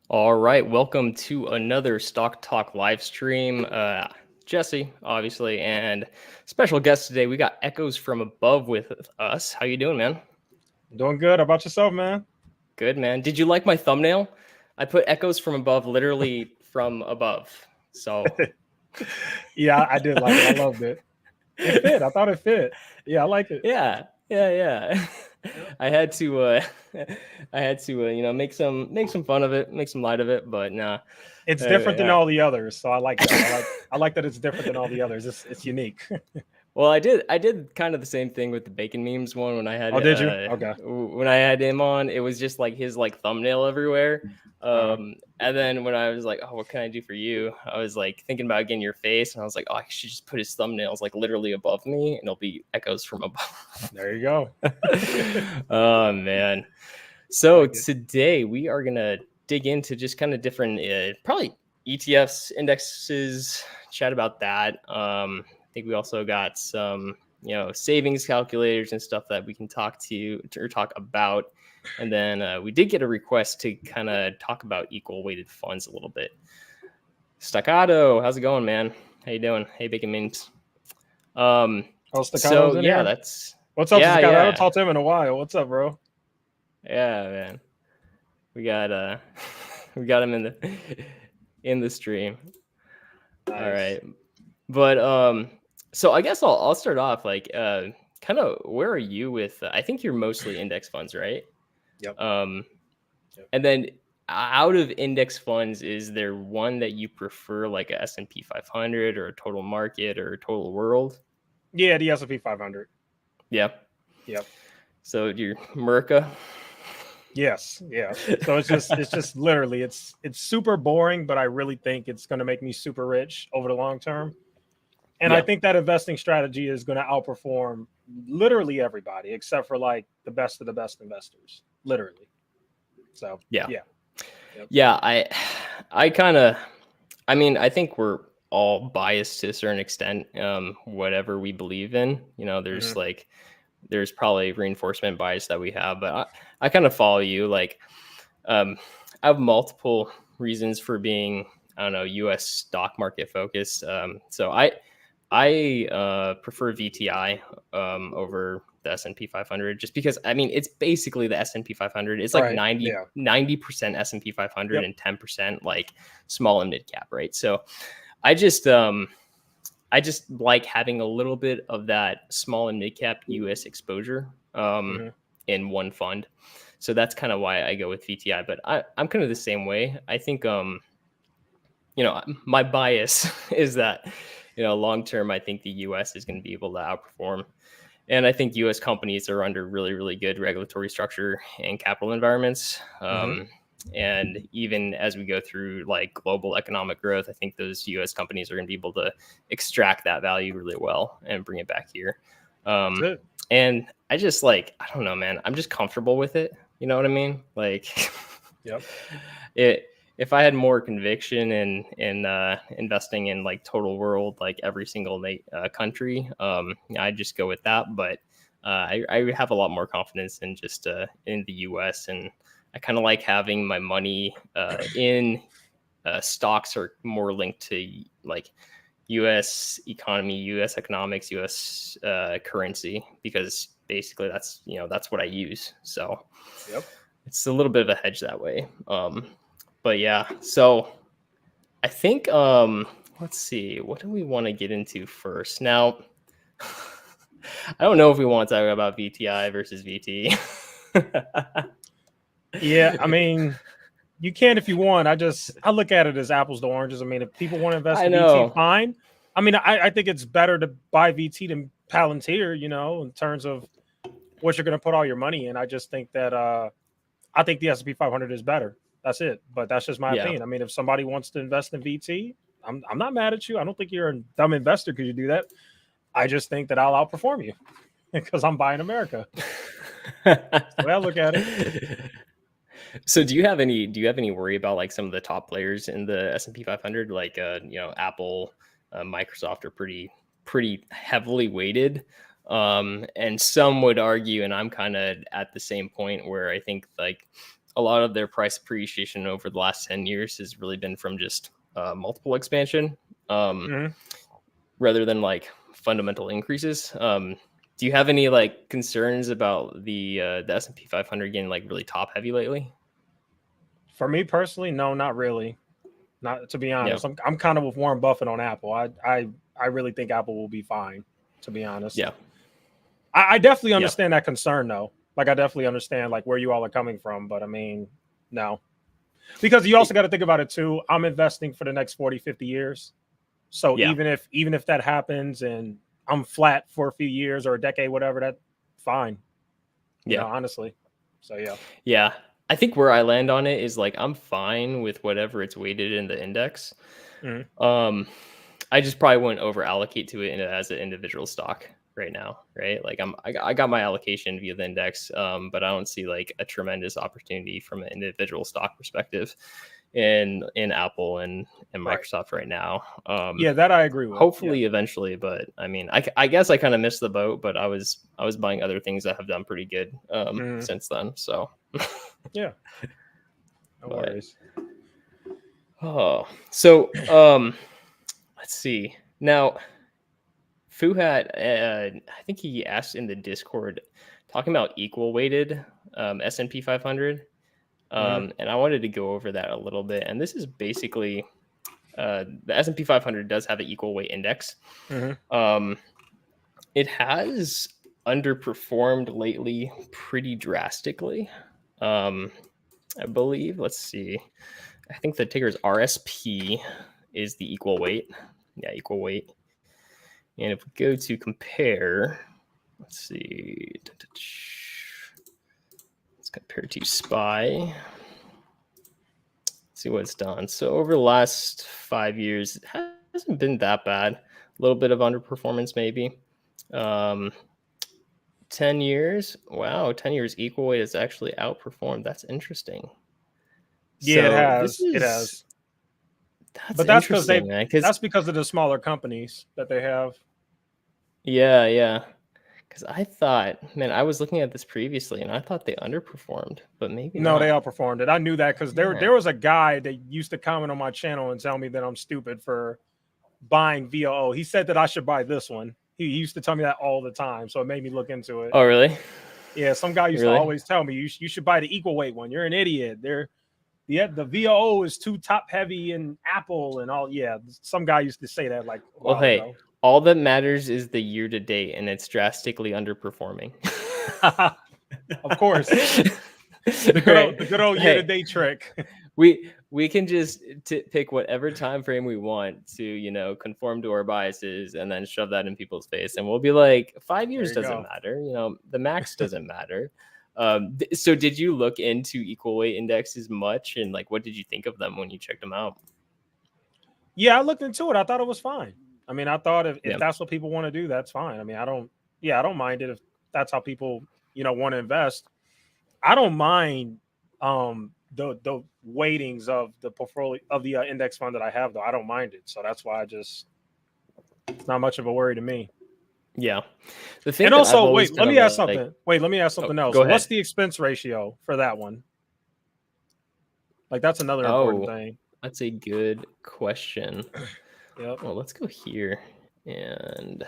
All right, welcome to another Stock Talk live stream. Jesse, obviously, and special guest today. We got Echoes from Above with us. How you doing, man? Doing good. How about yourself, man? Good, man. Did you like my thumbnail? I put Echoes from Above, literally from above. So, Yeah, I did like it. I loved it. It fit. I thought it fit. Yeah, I like it. yeah. Yep. I had to, make some fun of it, make some light of it, but nah. It's different than Uh, all the others, so I like that. I like that it's different than all the others. It's unique. Well, I did kind of the same thing with the bacon memes one when I had Oh, did you? Okay. him on. It was just like his like thumbnail everywhere. Uh, And then when I was like, oh, what can I do for you? I was like thinking about getting your face, and I was like, oh, I should just put his thumbnails like literally above me, and it'll be Echoes from Above. there you go. Oh man. I So like it. today we are gonna dig into just kind of different, probably ETFs, indexes, chat about that. I think we also got some, savings calculators and stuff that we can talk to or talk about. And then we did get a request to kind of talk about equal weighted funds a little bit. Staccato, how's it going, man? How you doing? Hey, Bacon Memes. Um, Oh, so Staccato's in yeah, here. that's What's up, yeah, Staccato? I haven't yeah, talked to him in a while. What's up, bro? yeah, man. We got we got him in the stream. All Nice. right. But so I guess I'll start off like kind of where are you with I think you're mostly index funds, right? Yep. Um Yep. and then out of index funds, is there one that you prefer, like a S&P 500 or a total market or a total world? Yeah, the S&P 500. Yeah. Yep. So you're Merca. Yes. Yeah. So it's just literally it's super boring, but I really think it's going to make me super rich over the long term. And I Yeah. think that investing strategy is going to outperform literally everybody except for like the best of the best investors, literally. So, Yeah. yeah. Yep. Yeah, I kind of I mean, I think we're all biased to a certain extent, whatever we believe in. There's Hmm. like there's probably reinforcement bias that we have, but I kind of follow you. Like, um, I have multiple reasons for being, I don't know, U.S. stock market focused. So I prefer VTI over the S&P 500, just because I mean it's basically the S&P 500. It's like Right. 90 Yeah. 90% S&P 500 Yep. and 10% like small and mid cap, right? So I just um I just like having a little bit of that small and mid cap US exposure Hmm. in one fund. So that's kind of why I go with VTI. But I'm kind of the same way. I think my bias is that, long term, I think the US is going to be able to outperform. And I think US companies are under really, really good regulatory structure and capital environments. Hmm. And even as we go through like global economic growth, I think those US companies are going to be able to extract that value really well and bring it back here. That's Um, it. and I just like, I don't know, man, I'm just comfortable with it. You know what I mean? Like, Yep. it, if I had more conviction in investing in like total world, like every single country, I'd just go with that. But I have a lot more confidence in just in the U.S. and I kind of like having my money in stocks are more linked to like U.S. economy, U.S. economics, U.S. Currency, because basically that's what I use. So Yep. it's a little bit of a hedge that way. But yeah, so I think let's see, what do we want to get into first? Now, I don't know if we want to talk about VTI versus VT. Yeah. I mean, you can if you want. I look at it as apples to oranges. I mean, if people want to invest I in VT, know. fine. I mean, I think it's better to buy VT than Palantir, in terms of what you're going to put all your money in. I just think that I think the S&P 500 is better. That's it. But that's just my Yeah. opinion. I mean, if somebody wants to invest in VT, I'm not mad at you. I don't think you're a dumb investor because you do that. I just think that I'll outperform you because I'm buying America. That's the way I look at it. So do you have any worry about like some of the top players in the S&P 500, like Apple, Microsoft are pretty heavily weighted, and some would argue, and I'm kind of at the same point where I think like a lot of their price appreciation over the last 10 years has really been from just multiple expansion rather than like fundamental increases. Do you have any like concerns about the S&P 500 getting like really top heavy lately? For me personally, no, not really. Not to be honest. Yeah. I'm kind of with Warren Buffett on Apple. I really think Apple will be fine, to be honest. Yeah. I definitely understand that concern though. Like I definitely understand like where you all are coming from, but I mean, no. Because you also got to think about it too. I'm investing for the next 40, 50 years. So even if that happens and I'm flat for a few years or a decade, whatever, that's fine. You know, honestly. So yeah. Yeah. I think where I land on it is like I'm fine with whatever it's weighted in the index. I just probably wouldn't over allocate to it as an individual stock right now, right? Like I got my allocation via the index, but I don't see like a tremendous opportunity from an individual stock perspective in Apple and Microsoft right now. Yeah, that I agree with. Hopefully eventually, but I mean, I guess I kind of missed the boat, but I was buying other things that have done pretty good since then. So yeah, no worries. Oh, so let's see. Now, Fuhat, I think he asked in the Discord, talking about equal weighted S&P 500, and I wanted to go over that a little bit. And this is basically the S&P 500 does have an equal weight index. It has underperformed lately pretty drastically. I believe. Let's see. I think the ticker is RSP is the equal weight. Yeah, equal weight. And if we go to compare, let's see. Let's compare to SPY. See what it's done. So over the last 5 years, it hasn't been that bad. A little bit of underperformance maybe. 10 years. Wow, 10 years equal weight has actually outperformed. That's interesting. Yeah, so it has. But that's because that's because of the smaller companies that they have. Yeah. Because I thought, man, I was looking at this previously and I thought they underperformed, but maybe no, they outperformed it. I knew that because there was a guy that used to comment on my channel and tell me that I'm stupid for buying VOO. He said that I should buy this one. He used to tell me that all the time, so it made me look into it. Oh, really? Yeah, some guy used to always tell me you should buy the equal weight one. You're an idiot. The VOO is too top heavy in Apple and all. Yeah, some guy used to say that like a while ago. All that matters is the year to date, and it's drastically underperforming. Of course, the good old year to date trick. We can just pick whatever time frame we want to, conform to our biases, and then shove that in people's face, and we'll be like, 5 years doesn't matter. The max doesn't matter. So did you look into equal weight indexes much, and like, what did you think of them when you checked them out? Yeah, I looked into it. I thought it was fine. I mean, I thought if that's what people want to do, that's fine. I mean, I don't mind it if that's how people, want to invest. I don't mind the weightings of the portfolio of the index fund that I have, though. I don't mind it. So that's why it's not much of a worry to me. Yeah. And also, wait, let me ask something. Let me ask something else. What's the expense ratio for that one? Like, that's another important thing. That's a good question. Yep. Well, let's go here. And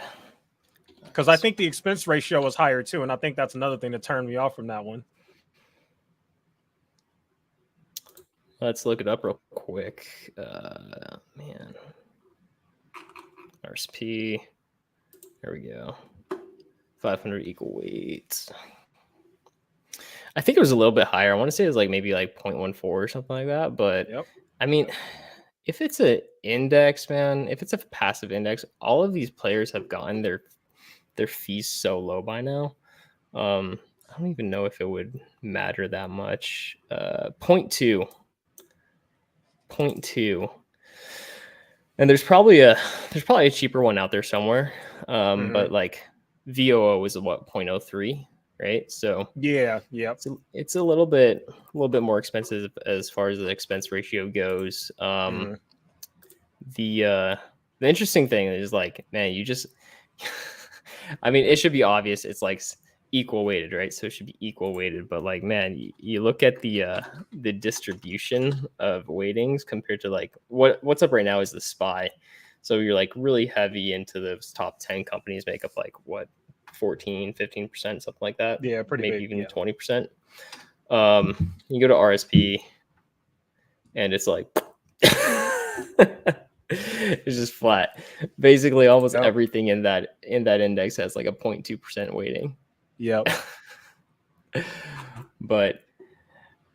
because I think the expense ratio was higher too. And I think that's another thing that turned me off from that one. Let's look it up real quick. Man. RSP. There we go. 500 equal weights. I think it was a little bit higher. I want to say it was like maybe like 0.14 or something like that. But I mean, if it's an index, man, if it's a passive index, all of these players have gotten their fees so low by now. I don't even know if it would matter that much. 0.2. And there's probably a cheaper one out there somewhere. But like VOO is what, 0.03, right? So yeah. It's a little bit more expensive as far as the expense ratio goes. The interesting thing is like, man, you just I mean, it should be obvious. It's like equal weighted, right? So it should be equal weighted. But like, man, you look at the distribution of weightings compared to like what's up right now is the SPY. So you're like really heavy into those top 10 companies, make up like what 14, 15%, something like that. Yeah, pretty maybe big, even yeah. 20%. You go to RSP and it's like it's just flat. Basically almost everything in that index has like a 0.2% weighting. Yep. But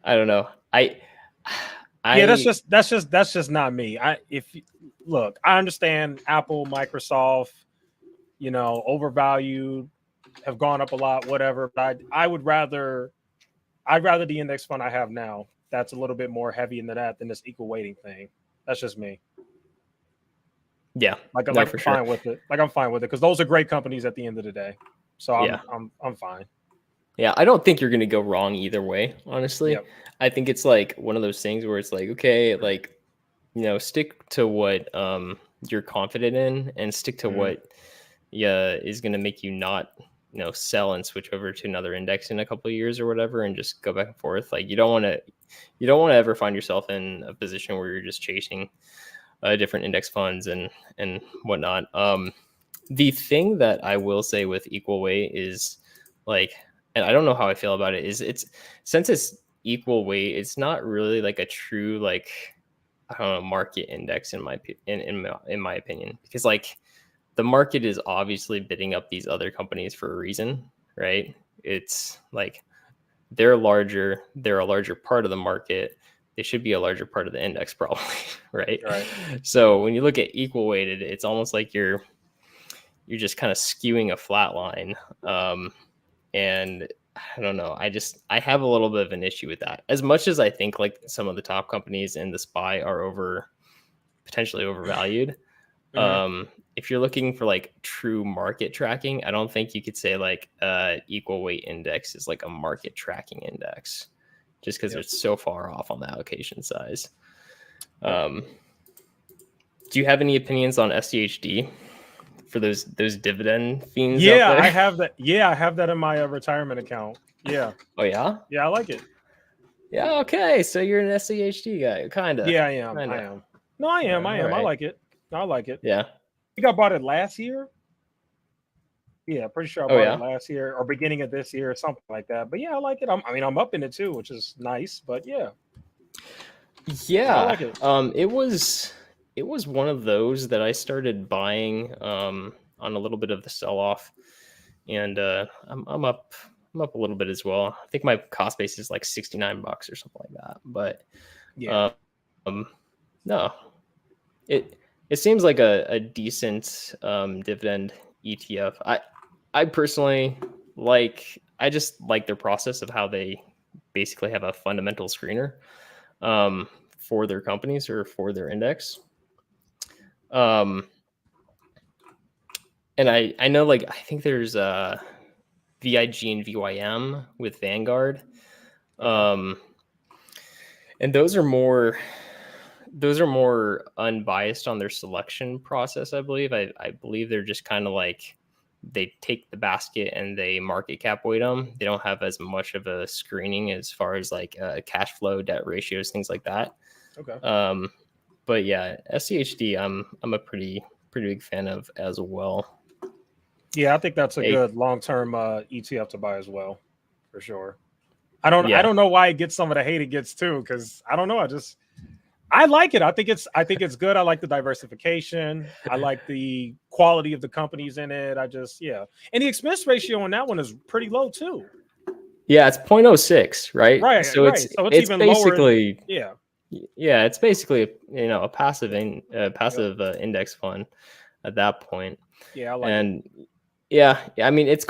I don't know. Yeah, that's just not me. Look, I understand Apple, Microsoft, you know, overvalued, have gone up a lot, whatever. But I'd rather the index fund I have now that's a little bit more heavy into that than this equal weighting thing. That's just me. Yeah, like I'm fine with it. Like I'm fine with it because those are great companies at the end of the day. So I'm fine. Yeah, I don't think you're gonna go wrong either way, honestly. Yep. I think it's like one of those things where it's like, okay, like, you know, stick to what you're confident in and stick to what is gonna make you not, you know, sell and switch over to another index in a couple of years or whatever and just go back and forth. Like you don't want to ever find yourself in a position where you're just chasing different index funds and whatnot. The thing that I will say with equal weight is like, and I don't know how I feel about it, is since it's equal weight, it's not really like a true like, I don't know, market index in my opinion, because like the market is obviously bidding up these other companies for a reason, right? It's like they're a larger part of the market. They should be a larger part of the index probably, right? So when you look at equal weighted, it's almost like you're just kind of skewing a flat line. And I don't know. I have a little bit of an issue with that. As much as I think like some of the top companies in the SPY are potentially overvalued. If you're looking for like true market tracking, I don't think you could say like equal weight index is like a market tracking index just because it's so far off on the allocation size. Do you have any opinions on SCHD for those dividend fiends? Yeah, out there? I have that. Yeah, I have that in my retirement account. Yeah. Oh yeah. Yeah, I like it. Yeah. Okay. So you're an SCHD guy, kind of. Yeah, I am. Kinda. I am. No, I am. I am. Right. I like it. I like it. Yeah. I think I bought it last year. Yeah, pretty sure I bought it last year or beginning of this year or something like that. But yeah, I like it. I'm up in it too, which is nice. But yeah. Yeah. I like it. It was one of those that I started buying on a little bit of the sell-off, and I'm up a little bit as well. I think my cost base is like $69 or something like that. But yeah, no, it seems like a decent dividend ETF. I personally I just like their process of how they basically have a fundamental screener for their companies or for their index. And I know like I think there's VIG and VYM with Vanguard. And those are more unbiased on their selection process, I believe. I believe they're just kind of like they take the basket and they market cap weight them. They don't have as much of a screening as far as like cash flow, debt ratios, things like that. Okay. But yeah, SCHD, I'm a pretty big fan of as well. Yeah, I think that's a good long-term ETF to buy as well, for sure. I don't know why it gets some of the hate it gets too, because I don't know. I like it. I think it's good. I like the diversification. I like the quality of the companies in it. And the expense ratio on that one is pretty low too. Yeah, it's 0.06, right? Right. So it's even basically lower. Yeah, it's basically a passive index fund at that point. Yeah, I like it. Yeah, I mean it's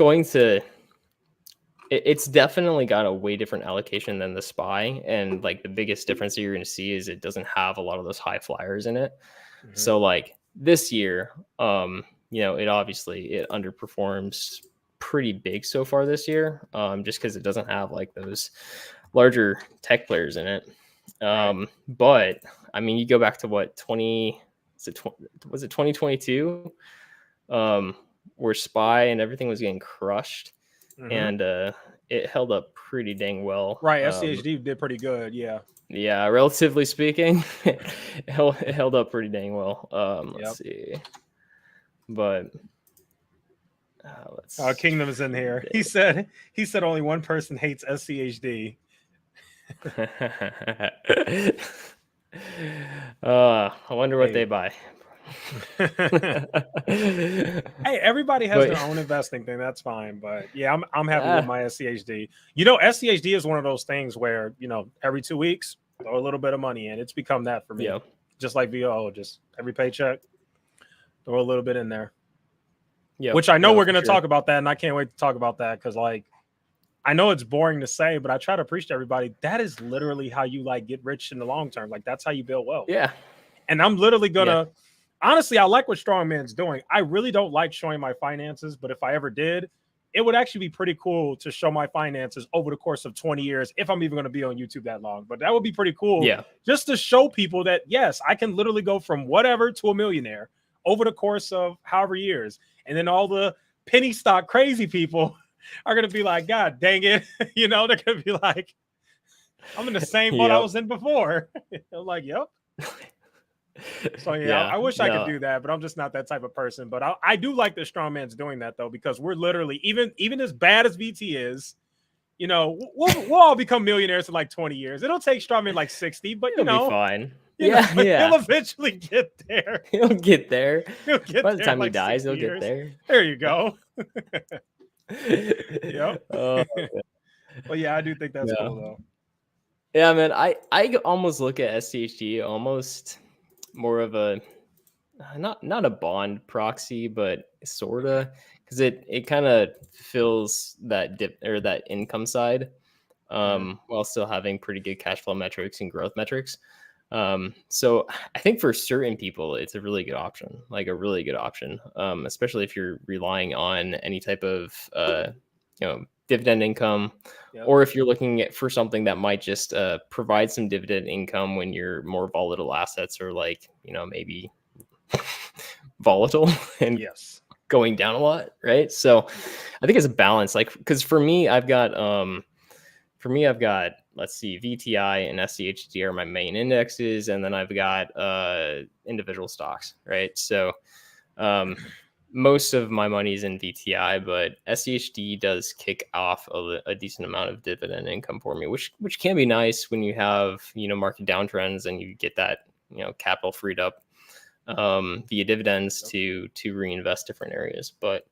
definitely got a way different allocation than the SPY, and like the biggest difference that you're going to see is it doesn't have a lot of those high flyers in it. So like this year, it obviously underperforms pretty big so far this year, just because it doesn't have like those larger tech players in it. But I mean, you go back to what was it 2022, where SPY and everything was getting crushed. and it held up pretty dang well. Right, SCHD did pretty good. Yeah. Yeah, relatively speaking, it held up pretty dang well. Let's see, but let's. Kingdom is in here. He said only one person hates SCHD. I wonder what they buy. Hey, everybody has their own investing thing. That's fine, but yeah, I'm happy with my SCHD. You know, SCHD is one of those things where, you know, every 2 weeks throw a little bit of money in. It's become that for me. Yeah. Just like VO, just every paycheck throw a little bit in there. Yeah, which I know we're going to talk about that, and I can't wait to talk about that because, like, I know it's boring to say, but I try to preach to everybody that is literally how you like get rich in the long term. Like, that's how you build wealth. Yeah. And I'm literally gonna honestly, I like what Strongman's doing. I really don't like showing my finances, but if I ever did, it would actually be pretty cool to show my finances over the course of 20 years, if I'm even going to be on YouTube that long. But that would be pretty cool. Yeah. Just to show people that, yes, I can literally go from whatever to a millionaire over the course of however years. And then all the penny stock crazy people are going to be like, God dang it. You know, they're going to be like, I'm in the same boat I was in before. I'm like, yep. So yeah, I wish I could do that, but I'm just not that type of person. But I do like that Strongman's doing that though, because we're literally even as bad as VT is, you know, we'll all become millionaires in like 20 years. It'll take Strongman like 60, but you know, be fine. He'll eventually get there. He'll get there. He'll get by the there time like he dies. He'll get there. There you go. Yep. Well, yeah, I do think that's cool though. Yeah, man. I almost look at SCHD almost more of a not a bond proxy, but sorta, because it kind of fills that dip or that income side, while still having pretty good cash flow metrics and growth metrics. So I think for certain people, it's a really good option, especially if you're relying on any type of dividend income, or if you're looking for something that might just provide some dividend income when your more volatile assets are like, maybe volatile and going down a lot, right? So I think it's a balance, like, because for me I've got let's see, VTI and SCHD are my main indexes, and then I've got individual stocks, right? So most of my money is in VTI, but SCHD does kick off a decent amount of dividend income for me, which can be nice when you have market downtrends and you get that capital freed up via dividends to reinvest different areas. But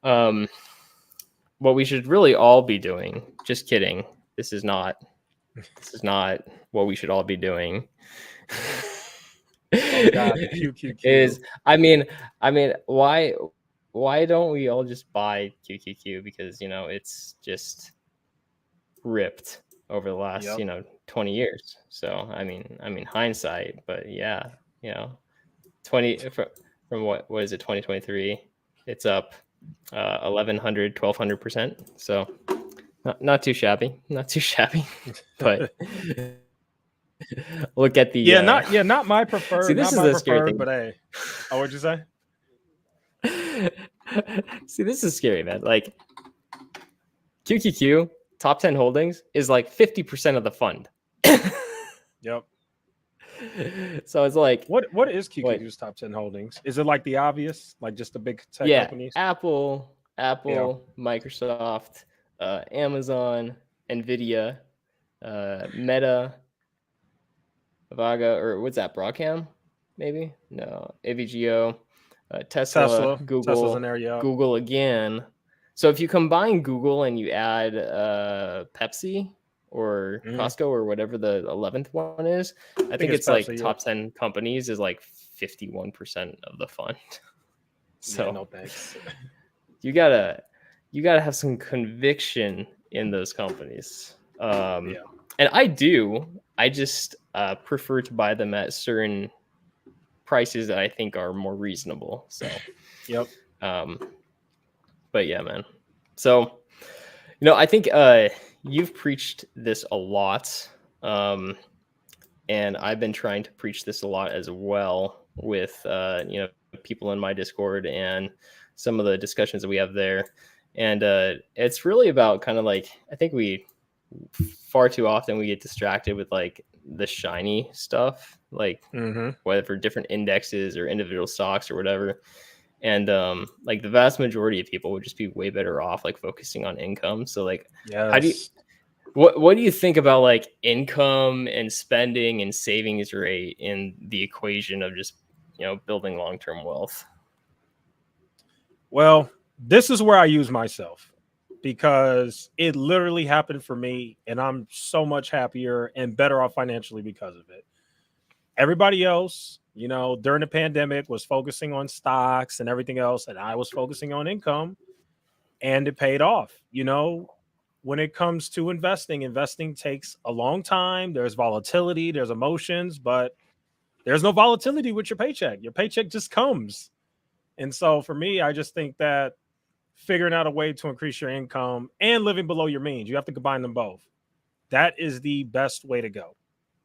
what we should really all be doing, just kidding, this is not what we should all be doing. Oh God, the QQQ is I mean why don't we all just buy QQQ? Because it's just ripped over the last 20 years. So I mean hindsight, but 20 from what is it, 2023, it's up 1,100-1,200%. So not too shabby, but look at the not my preferred. See, this is the scary thing. But hey, what'd you say? See, this is scary, man. Like QQQ top 10 holdings is like 50% of the fund. Yep. So it's like, what is QQQ's top 10 holdings? Is it like the obvious, like just the big tech companies? Apple, Microsoft, Amazon, Nvidia, Meta, Avago, or what's that? Broadcom, maybe? No, AVGO, Tesla, Google, Tesla's in there, Google again. So if you combine Google and you add Pepsi or Costco or whatever the 11th one is, I think it's Pepsi, like top 10 companies is like 51% of the fund. So no thanks. you gotta have some conviction in those companies. And I just prefer to buy them at certain prices that I think are more reasonable. So but yeah, man. So I think you've preached this a lot, and I've been trying to preach this a lot as well with people in my Discord and some of the discussions that we have there. And it's really about kind of like, I think we far too often we get distracted with like the shiny stuff, like whether for different indexes or individual stocks or whatever. And like the vast majority of people would just be way better off like focusing on income. So like, how do you, Yes. what do you think about like income and spending and savings rate in the equation of just, you know, building long-term wealth? Well, this is where I use myself because it literally happened for me, and I'm so much happier and better off financially because of it. Everybody else, you know, during the pandemic was focusing on stocks and everything else, and I was focusing on income, and it paid off. You know, when it comes to investing, investing takes a long time. There's volatility, there's emotions, but there's no volatility with your paycheck. Your paycheck just comes. And so for me, I just think that figuring out a way to increase your income and living below your means, you have to combine them both. That is the best way to go,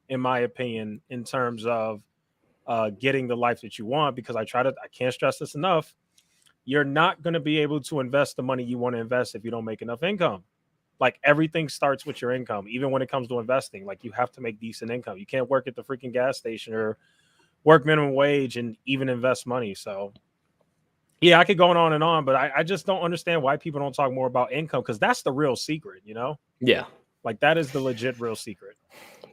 in my opinion, in terms of getting the life that you want. Because I can't stress this enough. You're not going to be able to invest the money you want to invest if you don't make enough income. Like everything starts with your income, even when it comes to investing. Like you have to make decent income. You can't work at the freaking gas station or work minimum wage and even invest money. So yeah, I could go on and on, but I just don't understand why people don't talk more about income, because that's the real secret, you know? Yeah. Like that is the legit real secret.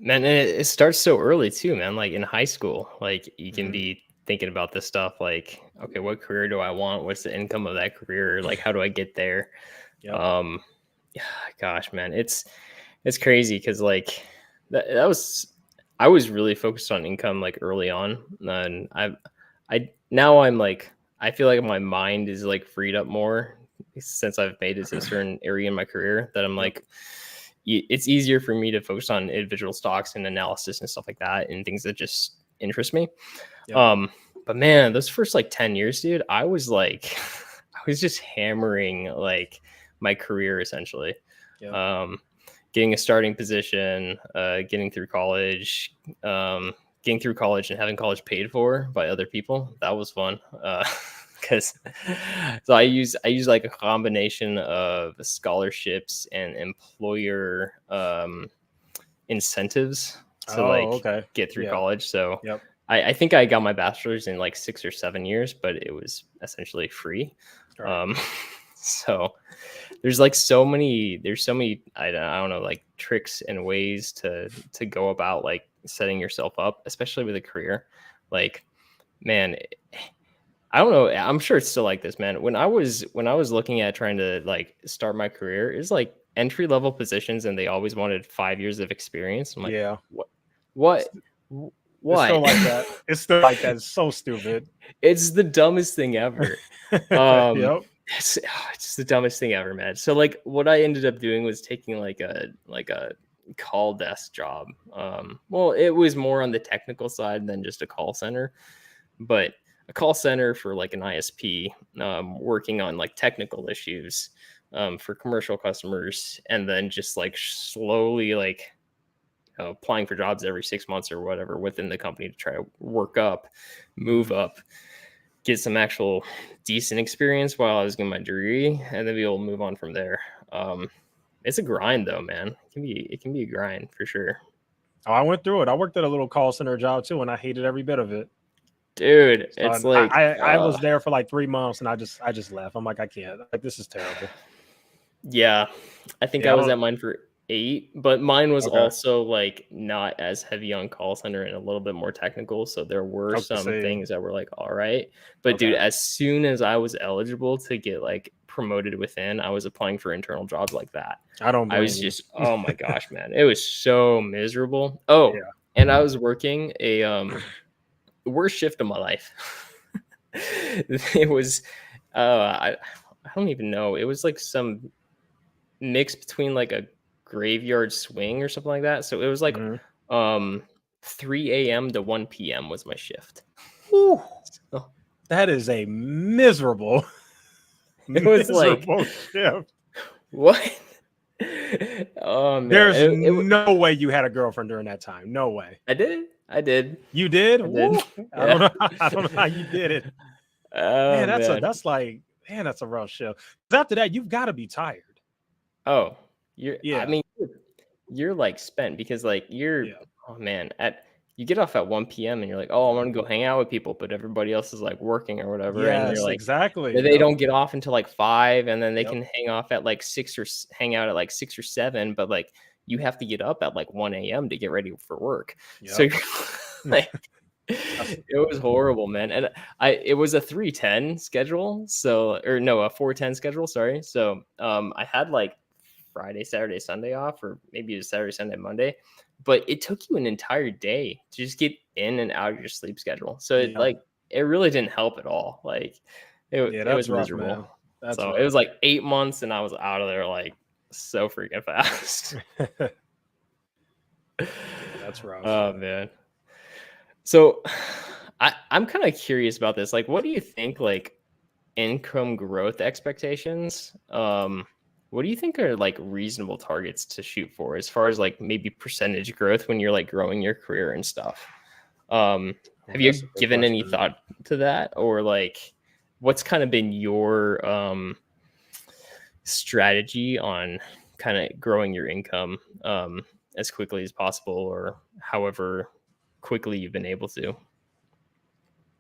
Man, and it starts so early too, man. Like in high school, like you can be thinking about this stuff like, okay, what career do I want? What's the income of that career? Like, how do I get there? Yep. Yeah, gosh, man, it's crazy because like that was, I was really focused on income like early on, and I now I'm like, I feel like my mind is like freed up more since I've made it to a certain area in my career that I'm like, it's easier for me to focus on individual stocks and analysis and stuff like that and things that just interest me. Yep. But man, those first like 10 years, dude, I was like, I was just hammering like my career essentially. Yep. Getting a starting position, getting through college, and having college paid for by other people. That was fun. Because so I use like a combination of scholarships and employer incentives to get through college. So I think I got my bachelor's in like 6 or 7 years, but it was essentially free. Right. So there's so many I don't know, like tricks and ways to go about like setting yourself up, especially with a career. Like, man, I don't know. I'm sure it's still like this, man. When I was looking at trying to like start my career, it's like entry level positions, and they always wanted 5 years of experience. I'm like, yeah, what? It's still like that. It's still like that. It's so stupid. It's the dumbest thing ever. Yep. It's just the dumbest thing ever, man. So like, what I ended up doing was taking like a call desk job. Well, it was more on the technical side than just a call center, but a call center for like an ISP, working on like technical issues for commercial customers, and then just like slowly like applying for jobs every 6 months or whatever within the company to try to move up, get some actual decent experience while I was getting my degree, and then be able to move on from there. It's a grind though, man. It can be a grind for sure. Oh, I went through it. I worked at a little call center job too, and I hated every bit of it. Dude, so it's like I was there for like 3 months, and I just left. I'm like, I can't. Like, this is terrible. Yeah, I think I was at mine for 8, but mine was also like not as heavy on call center and a little bit more technical. So there were some things that were like, all right. But dude, as soon as I was eligible to get like promoted within, I was applying for internal jobs like that. I was just, oh my gosh, man, it was so miserable. Oh, yeah. And I was working a worst shift of my life. It was I don't even know. It was like some mix between like a graveyard swing or something like that. So it was like 3 a.m. to 1 p.m. was my shift. So, that is a miserable. It was miserable like shift. What? Oh man. There's no way you had a girlfriend during that time. No way. I did. You did? I did. I don't know how you did it. Man, that's like Man, that's a rough shift. 'Cause after that, you've got to be tired. Oh, I Yeah. mean, you're like spent because like Yeah. oh man, you get off at 1 p.m. and you're like, oh, I want to go hang out with people, but everybody else is like working or whatever, and you're Yes, like, exactly. they Yep. don't get off until like 5, and then they Yep. can hang off at like 6 or hang out at like 6 or 7, but like you have to get up at like 1 a.m. to get ready for work. So Yep. like, it was horrible, man. And it was a 3-10 schedule, so or no, a 4-10 schedule, sorry. So I had like Friday, Saturday, Sunday off, or maybe it was Saturday, Sunday, Monday, but it took you an entire day to just get in and out of your sleep schedule. So Yeah. it really didn't help at all. Like Yeah, it that's was rough, miserable. man. That's So rough. it was like 8 months and I was out of there like so freaking fast. That's rough. Oh man. So I'm kind of curious about this. Like, what do you think like income growth expectations? What do you think are like reasonable targets to shoot for as far as like maybe percentage growth when you're like growing your career and stuff? Have you given any thought to that, or like what's kind of been your strategy on kind of growing your income as quickly as possible, or however quickly you've been able to?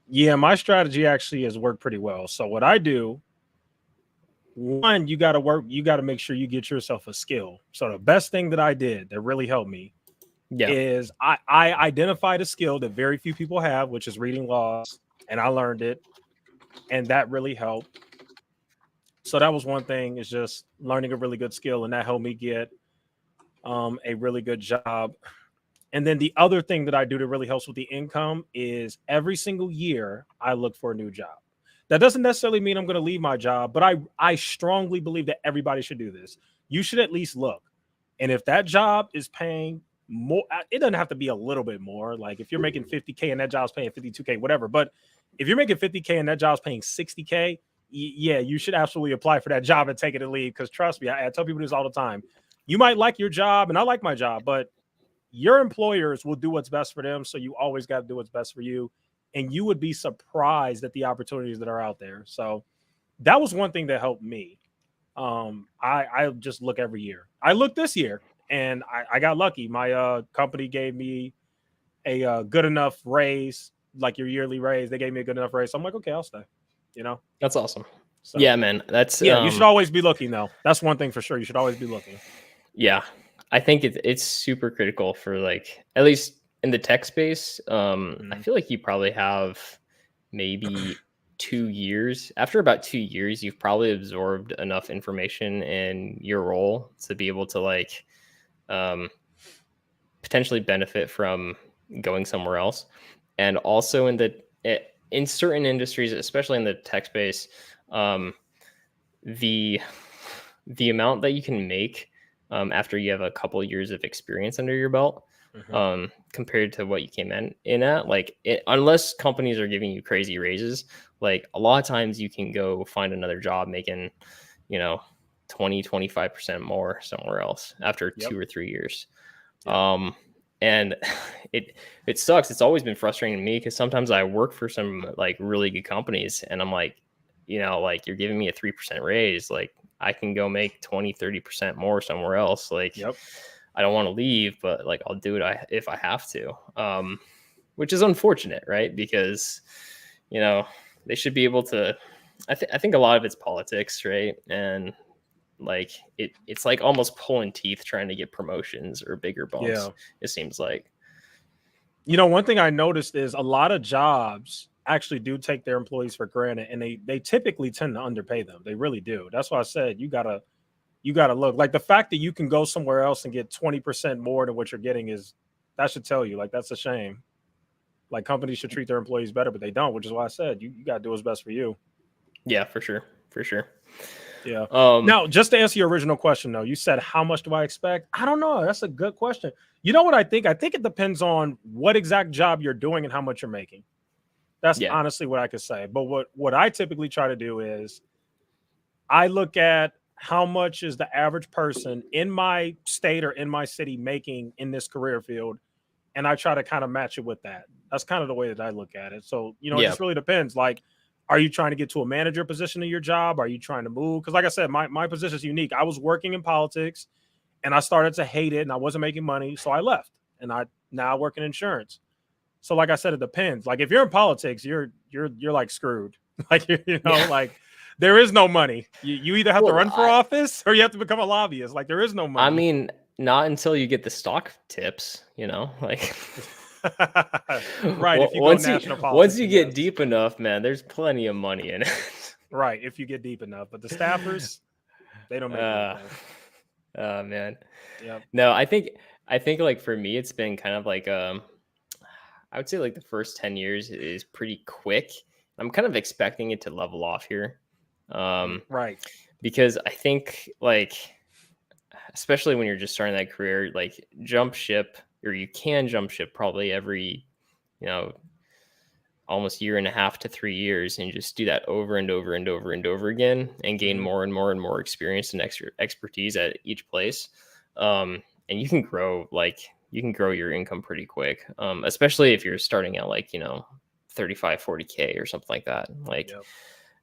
Yeah, my strategy actually has worked pretty well. So what I do, one, you got to make sure you get yourself a skill. So the best thing that I did that really helped me is I identified a skill that very few people have, which is reading laws, and I learned it, and that really helped. So that was one thing, is just learning a really good skill, and that helped me get a really good job. And then the other thing that I do that really helps with the income is every single year I look for a new job. That doesn't necessarily mean I'm going to leave my job, but I strongly believe that everybody should do this. You should at least look. And if that job is paying more, it doesn't have to be a little bit more. Like if you're making 50K and that job's paying 52K, whatever. But if you're making 50K and that job's paying 60K, yeah, you should absolutely apply for that job and take it and leave. Because trust me, I tell people this all the time. You might like your job, and I like my job, but your employers will do what's best for them. So you always got to do what's best for you. And you would be surprised at the opportunities that are out there. So that was one thing that helped me. I just look every year. I looked this year and I got lucky. My company gave me a good enough raise, like your yearly raise. They gave me a good enough raise. So I'm like, okay, I'll stay. You know, That's awesome. So yeah, man. That's you should always be looking though. That's one thing for sure. You should always be looking. Yeah, I think it's super critical for like at least in the tech space. I feel like you probably have maybe 2 years. After about 2 years, you've probably absorbed enough information in your role to be able to like potentially benefit from going somewhere else. And also in certain industries, especially in the tech space, the amount that you can make after you have a couple of years of experience under your belt, compared to what you came in at, like unless companies are giving you crazy raises, like a lot of times you can go find another job making, 20-25% more somewhere else after 2 or 3 years. And it sucks. It's always been frustrating to me because sometimes I work for some like really good companies and I'm like, like you're giving me a 3% raise. Like I can go make 20-30% more somewhere else. Like, I don't want to leave, but like, I'll do it if I have to, which is unfortunate. Right. Because, they should be able to, I think a lot of it's politics. Right. And like, it's like almost pulling teeth trying to get promotions or bigger bumps. It seems like, one thing I noticed is a lot of jobs actually do take their employees for granted, and they typically tend to underpay them. They really do. That's why I said you gotta look. Like the fact that you can go somewhere else and get 20% more than what you're getting that should tell you, like, that's a shame. Like companies should treat their employees better, but they don't, which is why I said you gotta do what's best for you. Yeah, for sure. Yeah. Now, just to answer your original question, though, you said, how much do I expect? I don't know. That's a good question. You know what I think? I think it depends on what exact job you're doing and how much you're making. That's honestly what I could say. But what I typically try to do is I look at how much is the average person in my state or in my city making in this career field, and I try to kind of match it with that. That's kind of the way that I look at it. So, it just really depends. Like, Are you trying to get to a manager position in your job? Are you trying to move? Because like I said, my position is unique. I was working in politics and I started to hate it and I wasn't making money. So I left and I now work in insurance. So like I said, it depends. Like if you're in politics, you're like screwed. Like, like there is no money. You either have to run for office or you have to become a lobbyist. Like there is no money. I mean, not until you get the stock tips, like right. If you once go national politics, once you get deep enough, man, there's plenty of money in it. Right. If you get deep enough, but the staffers, they don't make anything. Oh man. Yeah. No, I think like for me, it's been kind of like I would say like the first 10 years is pretty quick. I'm kind of expecting it to level off here. Right. Because I think like, especially when you're just starting that career, like jump ship, or you can jump ship probably every, almost year and a half to 3 years, and just do that over and over and over and over again, and gain more and more and more experience and expertise at each place. And you can grow your income pretty quick, especially if you're starting out like 35 40K or something like that. Like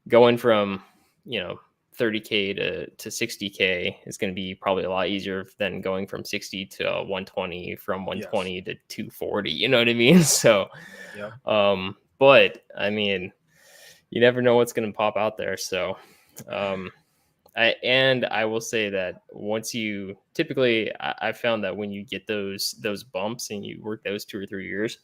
going from 30K to 60K is going to be probably a lot easier than going from 60 to 120, from 120 to 240. You know what I mean? So, but I mean, you never know what's going to pop out there. So, I will say that once you typically, I found that when you get those bumps and you work those 2 or 3 years,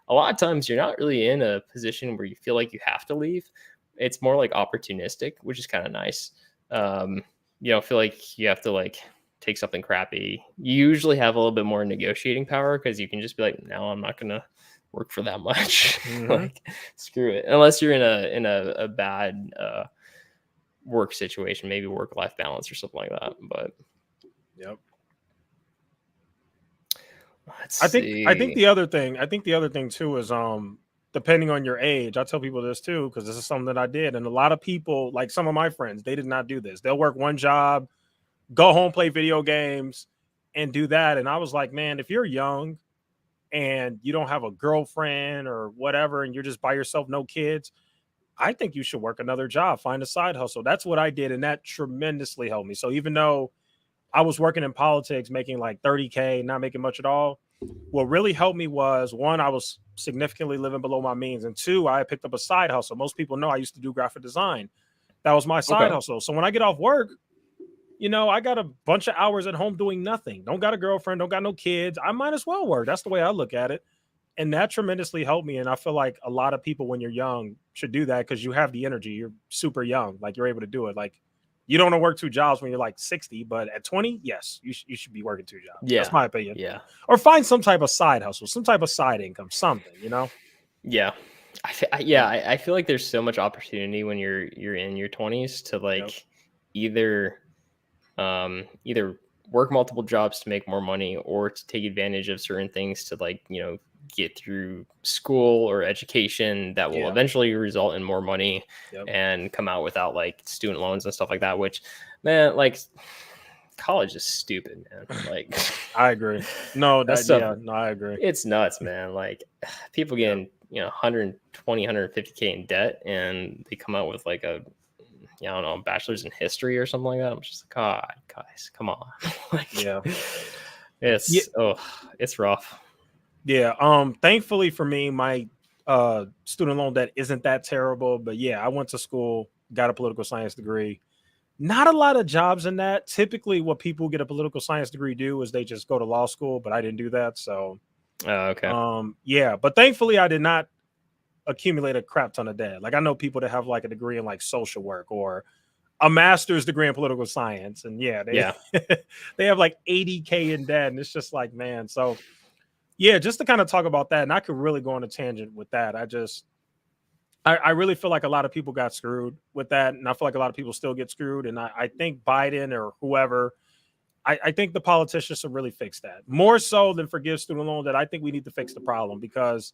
a lot of times you're not really in a position where you feel like you have to leave. It's more like opportunistic, which is kind of nice. Feel like you have to like take something crappy. You usually have a little bit more negotiating power because you can just be like, no, I'm not gonna work for that much. Like, screw it. Unless you're in a bad work situation, maybe work-life balance or something like that. But I think the other thing too is depending on your age. I tell people this too because this is something that I did, and a lot of people, like some of my friends, they did not do this. They'll work one job, go home, play video games, and do that. And I was like, man, if you're young and you don't have a girlfriend or whatever, and you're just by yourself, no kids, I think you should work another job, find a side hustle. That's what I did, and that tremendously helped me. So even though I was working in politics, making like 30K, not making much at all, what really helped me was, one, I was significantly living below my means, and two, I picked up a side hustle. Most people know I used to do graphic design. That was my side hustle. So when I get off work, I got a bunch of hours at home doing nothing. Don't got a girlfriend, don't got no kids. I might as well work. That's the way I look at it. And that tremendously helped me. And I feel like a lot of people when you're young should do that because you have the energy. You're super young. Like you're able to do it. Like you don't want to work 2 jobs when you're like 60, but at 20, yes, you should be working 2 jobs. Yeah. That's my opinion. Yeah. Or find some type of side hustle, some type of side income, something, Yeah. I feel like there's so much opportunity when you're in your 20s to like either work multiple jobs to make more money, or to take advantage of certain things to like, get through school or education that will eventually result in more money and come out without like student loans and stuff like that, which, man, like college is stupid, man. Like I agree. No, I agree. It's nuts, man. Like people getting, 120, 150K in debt, and they come out with like a, I don't know, bachelor's in history or something like that. I'm just like, God, guys, come on. It's rough. Yeah. Thankfully for me, my student loan debt isn't that terrible. But yeah, I went to school, got a political science degree. Not a lot of jobs in that. Typically, what people who get a political science degree do is they just go to law school, but I didn't do that. So yeah. But thankfully I did not accumulate a crap ton of debt. Like I know people that have like a degree in like social work or a master's degree in political science. And they have like 80K in debt. And it's just like, man. So yeah, just to kind of talk about that. And I could really go on a tangent with that. I really feel like a lot of people got screwed with that. And I feel like a lot of people still get screwed. And I think Biden or whoever, I think the politicians should really fix that. More so than forgive student loan debt. I think we need to fix the problem because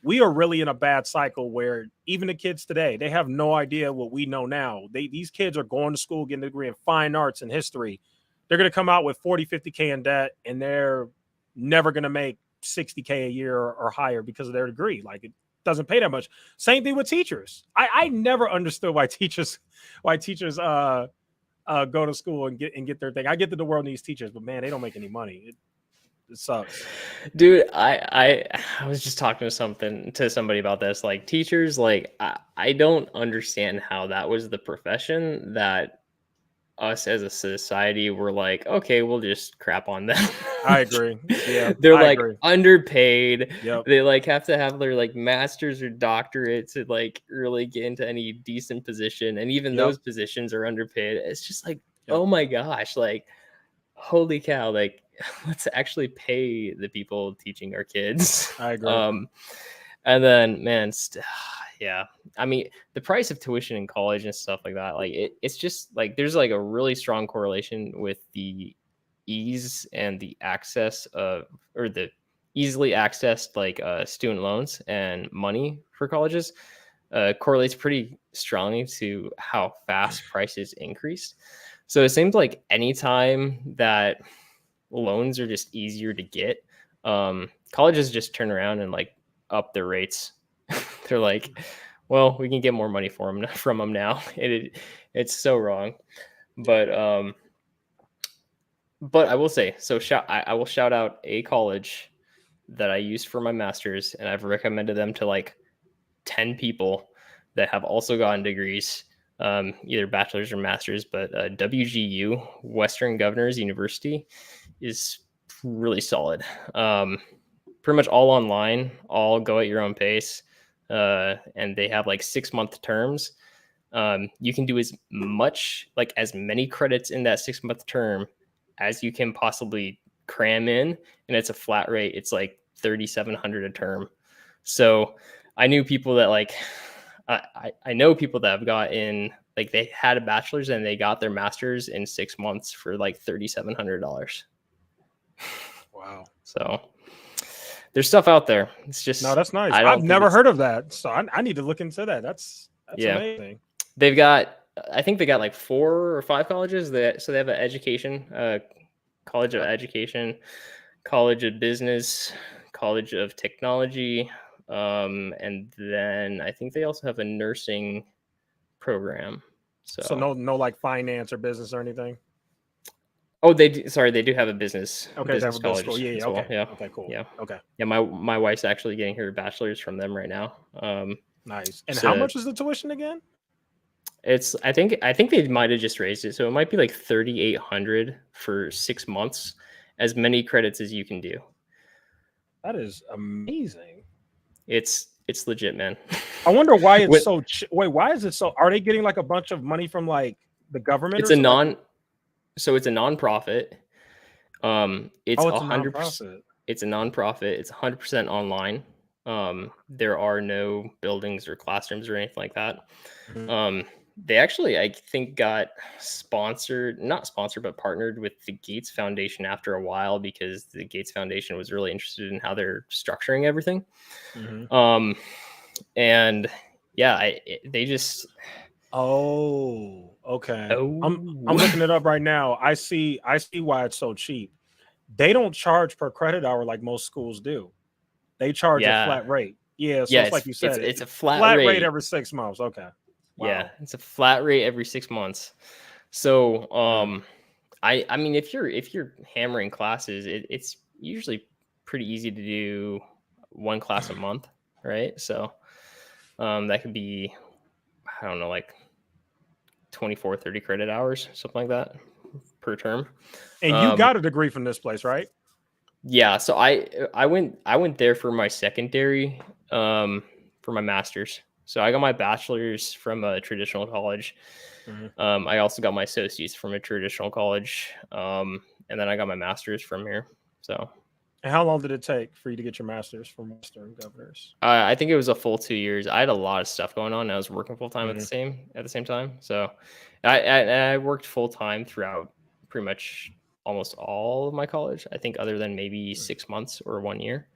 we are really in a bad cycle where even the kids today, they have no idea what we know now. These kids are going to school, getting a degree in fine arts and history. They're going to come out with 40, 50K in debt, and they're never going to make 60K a year or higher because of their degree. Like, it doesn't pay that much. Same thing with teachers. I never understood why teachers go to school and get their thing. I get that the world needs teachers, but man, they don't make any money. It sucks. Dude, I was just talking to somebody about this. Like teachers, like I don't understand how that was the profession that us as a society were like, okay, we'll just crap on them. I agree. Yeah, They're I like agree. underpaid. Yep. They like have to have their like masters or doctorate to like really get into any decent position. And even those positions are underpaid. It's just like, oh my gosh, like holy cow, like let's actually pay the people teaching our kids. I agree. And then man, yeah, I mean the price of tuition in college and stuff like that, like it's just like there's like a really strong correlation with the ease and the access of, or the easily accessed like student loans and money for colleges correlates pretty strongly to how fast prices increase. So it seems like anytime that loans are just easier to get, colleges just turn around and like up their rates. They're like, well, we can get more money from them now. It's so wrong. But I will say, so I will shout out a college that I used for my master's, and I've recommended them to like 10 people that have also gotten degrees, either bachelor's or master's. But WGU, Western Governors University, is really solid. Pretty much all online, all go at your own pace, and they have like 6-month terms. You can do as many credits in that 6-month term as you can possibly cram in, and it's a flat rate. It's like $3,700 a term. So I knew people that like I know people that have gotten like they had a bachelor's and they got their master's in 6 months for like $3,700. Wow. So there's stuff out there. It's just no, that's nice. I've never heard of that, so I need to look into that. That's amazing. They've got, I think they got like 4 or 5 colleges. So they have an education, college of education, college of business, college of technology, and then I think they also have a nursing program. So no like finance or business or anything. Oh, they do, sorry, they do have a business. Okay, business college. School. Yeah, well. okay. Yeah. Okay, cool. Yeah. Okay. Yeah, my wife's actually getting her bachelor's from them right now. Nice. And how much is the tuition again? It's I think they might have just raised it, so it might be like $3,800 for 6 months, as many credits as you can do. That is amazing. It's legit, man. I wonder why it's so. Wait, why is it so? Are they getting like a bunch of money from like the government? It's So it's a nonprofit. It's 100%. It's a nonprofit. It's 100% online. There are no buildings or classrooms or anything like that. Mm-hmm. They actually, I think, got not sponsored, but partnered with the Gates Foundation after a while, because the Gates Foundation was really interested in how they're structuring everything. Mm-hmm. And yeah, they just. Oh, okay. I'm looking it up right now. I see why it's so cheap. They don't charge per credit hour like most schools do. They charge a flat rate. Yeah, so it's like you said, it's a flat rate every 6 months. Okay. Wow. Yeah, it's a flat rate every 6 months. So, I mean, if you're hammering classes, it's usually pretty easy to do 1 class a month, right? So, that could be, I don't know, like 24, 30 credit hours, something like that per term. And you got a degree from this place, right? Yeah. So I went there for my secondary, for my master's. So I got my bachelor's from a traditional college. Mm-hmm. I also got my associates from a traditional college. And then I got my master's from here. So. And how long did it take for you to get your master's from Western Governors? I think it was a full 2 years. I had a lot of stuff going on. I was working full time at the same time. So I worked full time throughout pretty much almost all of my college, I think, other than maybe 6 months or 1 year.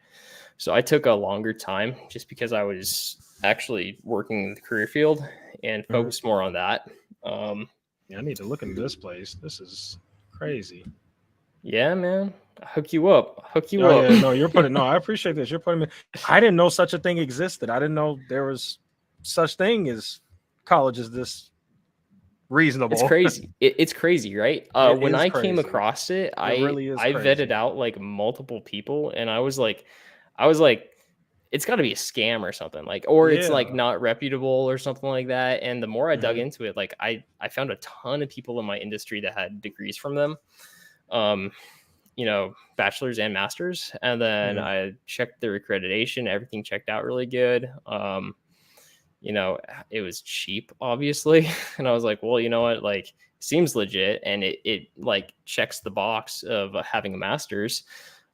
So I took a longer time just because I was actually working in the career field and focused more on that. Yeah, I need to look into this place. This is crazy. Yeah, man. Hook you up. Hook you Oh up. yeah, no, you're putting. No, I appreciate this. You're putting me. I didn't know such a thing existed. I didn't know there was such thing as college is this It's reasonable. crazy. It's crazy, right? It When is I came crazy. across it, It really is I vetted crazy. out like multiple people, and I was like, it's got to be a scam or something, like, or it's like Yeah. not reputable or something like that. And the more I dug Hmm. into it, like I found a ton of people in my industry that had degrees from them, um, you know, bachelor's and masters. And then Hmm. I checked their accreditation, everything checked out really good. You know, it was cheap, obviously. And I was like, well, you know what, like, seems legit, and it like checks the box of having a master's,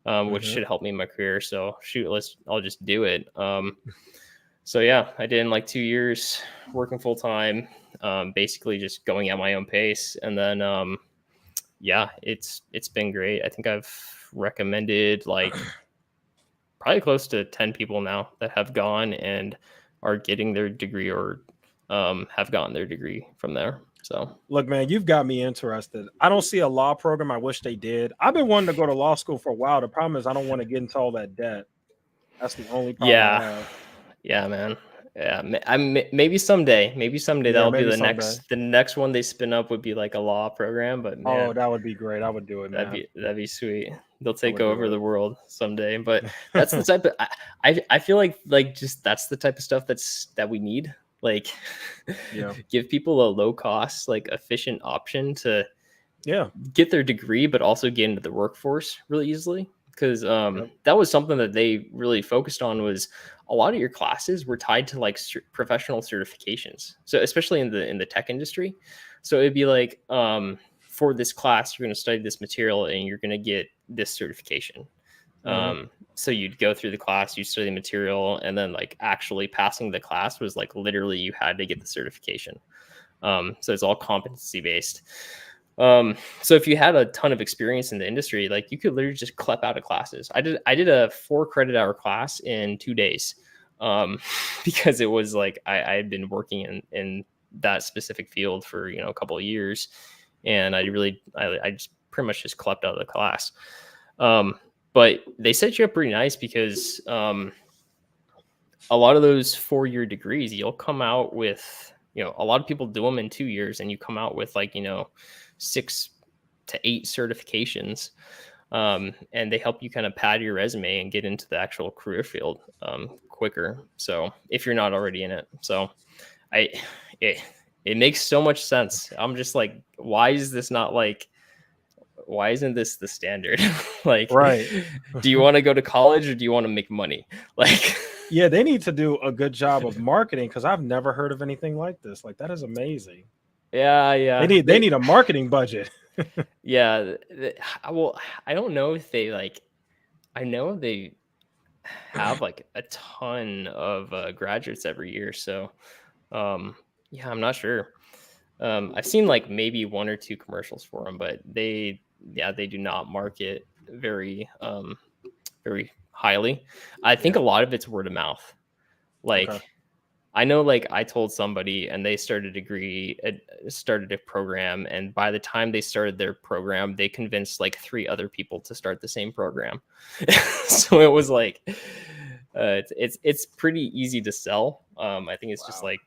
which Hmm. should help me in my career. So shoot, I'll just do it. So yeah, I did in like 2 years working full time, basically just going at my own pace. And then yeah, it's been great. I think I've recommended like probably close to 10 people now that have gone and are getting their degree or have gotten their degree from there. So Look, man, you've got me interested. I don't see a law program. I wish they did. I've been wanting to go to law school for a while. The problem is I don't want to get into all that debt. That's the only problem I yeah, have. yeah, man. Yeah, maybe someday Yeah, that'll be maybe someday. the next one they spin up would be like a law program. But Oh, man, that would be great. I would do it, man. that'd be sweet. They'll I take would do over it. the world someday. But that's the type of I feel like just that's the type of stuff that we need. Like Yeah. give people a low cost, like efficient option to Yeah. get their degree, but also get into the workforce really easily. Because Yep. that was something that they really focused on, was a lot of your classes were tied to like professional certifications. So especially in the tech industry, so it'd be like for this class you're going to study this material and you're going to get this certification. Hmm. So you'd go through the class, you study the material, and then like actually passing the class was like literally you had to get the certification. So it's all competency based. So if you had a ton of experience in the industry, like you could literally just clep out of classes. I did a 4 credit hour class in 2 days, because it was like I had been working in that specific field for a couple of years, and I just pretty much just clept out of the class. But they set you up pretty nice because a lot of those 4 year degrees, you'll come out with, a lot of people do them in 2 years, and you come out with like 6 to 8 certifications, and they help you kind of pad your resume and get into the actual career field quicker. So if you're not already in it, so I it it makes so much sense. I'm just like, why is this not like? Why isn't this the standard? Like, Right. do you want to go to college or do you want to make money? Like, Yeah, they need to do a good job of marketing because I've never heard of anything like this. Like that is amazing. yeah, They yeah. need a marketing budget. Yeah. Well, I don't know if they like. I know they have like a ton of graduates every year, so yeah, I'm not sure. I've seen like maybe 1 or 2 commercials for them, but they do not market very highly. I think Yeah. a lot of it's word of mouth. Okay. Like, I know, like, I told somebody and they started a program, and by the time they started their program, they convinced like 3 other people to start the same program. So it was like, it's pretty easy to sell. I think it's just Wow. like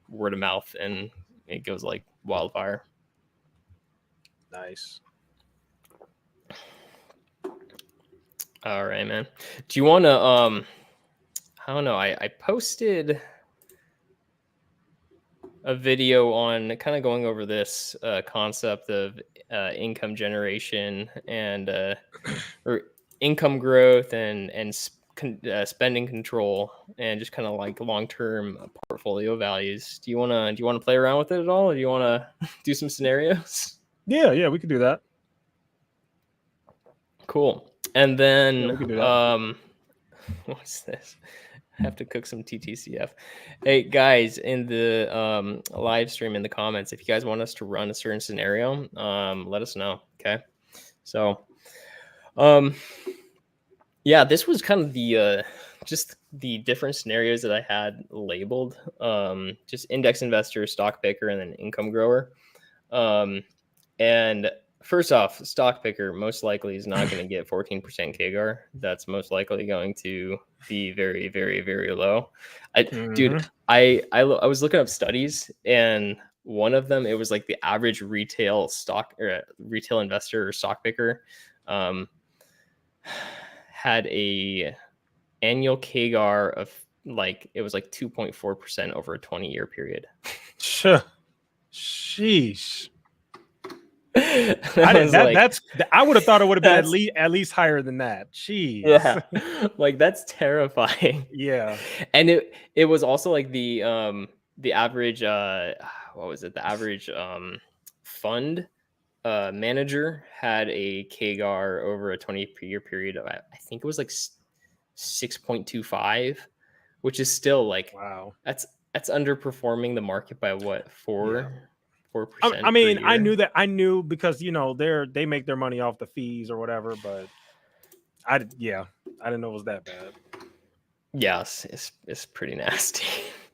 word of mouth, and it goes like wildfire. Nice. All right, man. Do you want to I don't know. I posted a video on kind of going over this concept of income generation and or income growth and spending control, and just kind of like long-term portfolio values. Do you want to play around with it at all, or do you want to do some scenarios? Yeah, yeah, we could do that. Cool. And Yeah, we then could do that. what's this? I have to cook some TTCF. Hey guys, in the live stream, in the comments, if you guys want us to run a certain scenario, let us know. Okay. So yeah, this was kind of the just the different scenarios that I had labeled. Just index investor, stock picker, and then income grower. And First off, stock picker most likely is not going to get 14% KGAR. That's most likely going to be very, very, very low. Dude, I was looking up studies, and one of them, it was like the average retail stock or retail investor or stock picker had a annual KGAR of like, it was like 2.4% over a 20-year period. Sheesh. I would have thought it would have been at least higher than that. Jeez. Yeah. Like that's terrifying. Yeah. And it was also like the average what was it? The average fund manager had a KGAR over a 20-year period of, I think it was like 6.25, which is still like, wow. That's underperforming the market by what, 4%? I mean, I knew because they make their money off the fees or whatever, but I didn't know it was that bad. Yes, it's pretty nasty.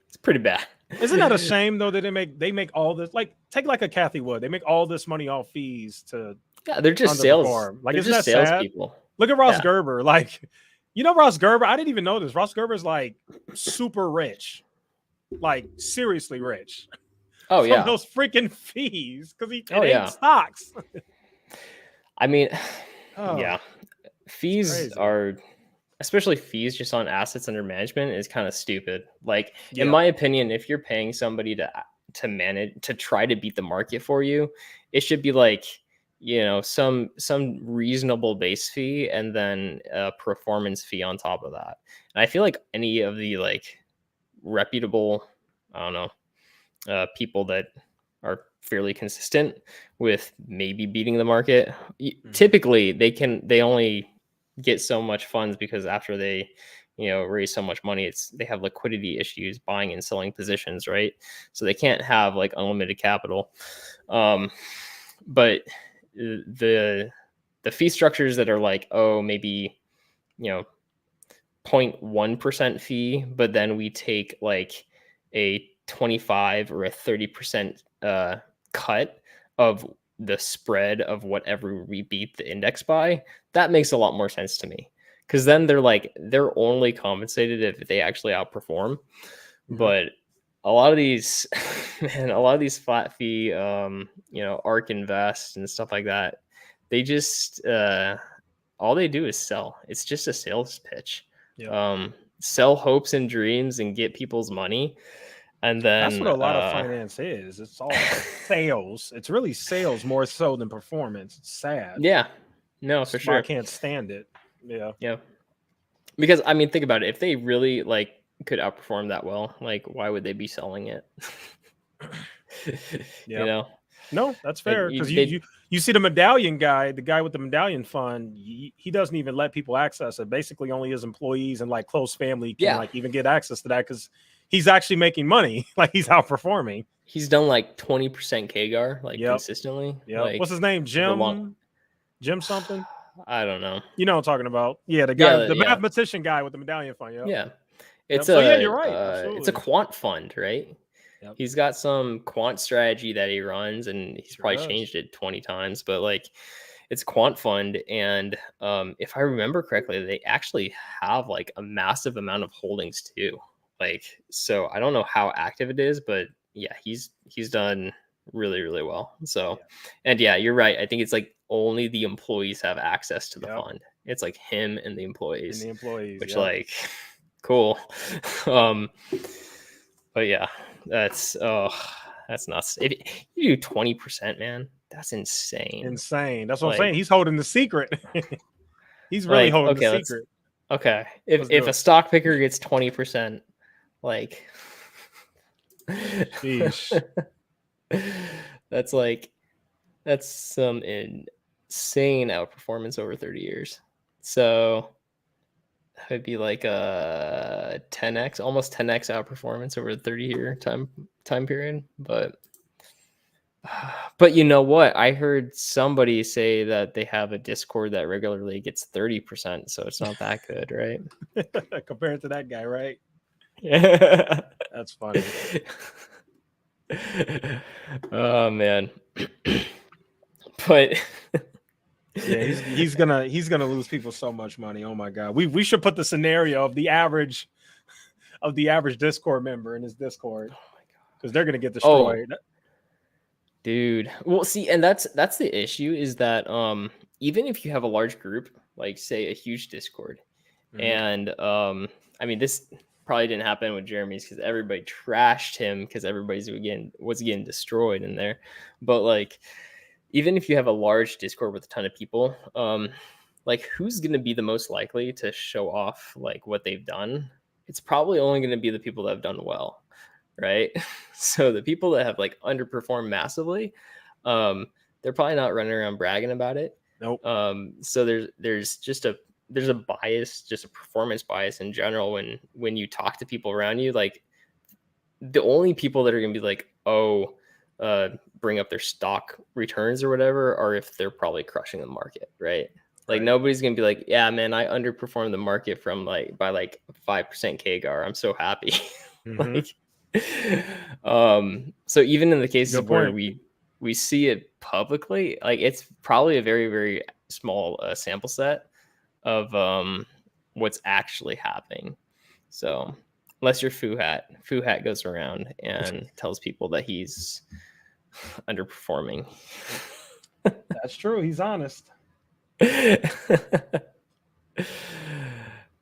It's pretty bad. Isn't that a shame though that they make all this, like take like a Kathy Wood, they make all this money off fees to they're just sales, like they're isn't just that sales sad? people. Look at Ross Gerber, like Ross Gerber, I didn't even know this. Ross Gerber's like super rich, like seriously rich. Oh yeah, those freaking fees because he ain't stocks. I mean, yeah, fees are, especially fees just on assets under management, is kind of stupid. Like in my opinion, if you're paying somebody to manage, to try to beat the market for you, it should be like, some reasonable base fee and then a performance fee on top of that. And I feel like any of the like reputable, I don't know, people that are fairly consistent with maybe beating the market, typically they only get so much funds because after they raise so much money, they have liquidity issues buying and selling positions, right? So they can't have like unlimited capital. But the fee structures that are like, maybe 0.1% fee, but then we take like a 25 or a 30% cut of the spread of whatever we beat the index by, that makes a lot more sense to me, because then they're only compensated if they actually outperform. But a lot of these flat fee ARK Invest and stuff like that, they just all they do is sell. It's just a sales pitch. Sell hopes and dreams and get people's money. And then that's what a lot of finance is. It's all sales. It's really sales more so than performance. It's sad. Yeah. No, for sure. I can't stand it. Yeah. Because I mean, think about it. If they really like could outperform that well, like why would they be selling it? No, that's fair. Because you see the medallion guy, the guy with the medallion fund, he doesn't even let people access it. Basically, only his employees and like close family can like even get access to that because he's actually making money. Like he's outperforming. He's done like 20% KGAR, like consistently. Yeah. Like, what's his name? Jim something? I don't know. You know what I'm talking about? Yeah, the guy, the mathematician guy with the medallion fund. Yeah. It's you're right. It's a quant fund, right? Yep. He's got some quant strategy that he runs, and he's probably changed it 20 times, but like it's quant fund. And if I remember correctly, they actually have like a massive amount of holdings too. Like, so I don't know how active it is, but yeah, he's done really, really well. So, and yeah, you're right. I think it's like only the employees have access to the fund. It's like him and the employees, which like cool. But yeah, that's nuts. If you do 20%, man, that's insane. That's what I'm saying. He's holding the secret. He's really holding the secret. Okay. If a stock picker gets 20%, like sheesh. that's some insane outperformance over 30 years. So it'd be like a 10x, almost 10x outperformance over a 30-year time period. But you know what? I heard somebody say that they have a Discord that regularly gets 30%, so it's not that good, right? Compared to that guy, right? Yeah. That's funny. Oh man. But Yeah, he's gonna lose people so much money. Oh my god, we should put the scenario of the average Discord member in his Discord because they're gonna get oh, destroyed. dude. Well, see, and that's the issue is that even if you have a large group, like say a huge Discord, and I mean this probably didn't happen with Jeremy's because everybody trashed him because everybody's was getting destroyed in there. But like even if you have a large Discord with a ton of people, like who's going to be the most likely to show off like what they've done? It's probably only going to be the people that have done well, right? So the people that have like underperformed massively, they're probably not running around bragging about it. Nope. So there's a bias, just a performance bias in general when you talk to people around you. Like the only people that are going to be like, oh, bring up their stock returns or whatever, or if they're probably crushing the market, right? Like nobody's gonna be like, yeah, man, I underperformed the market by 5% KGAR. I'm so happy. Like, so even in the cases where we see it publicly, like it's probably a very, very small sample set of what's actually happening. So unless you're Foo Hat goes around and tells people that he's underperforming. That's true. He's honest.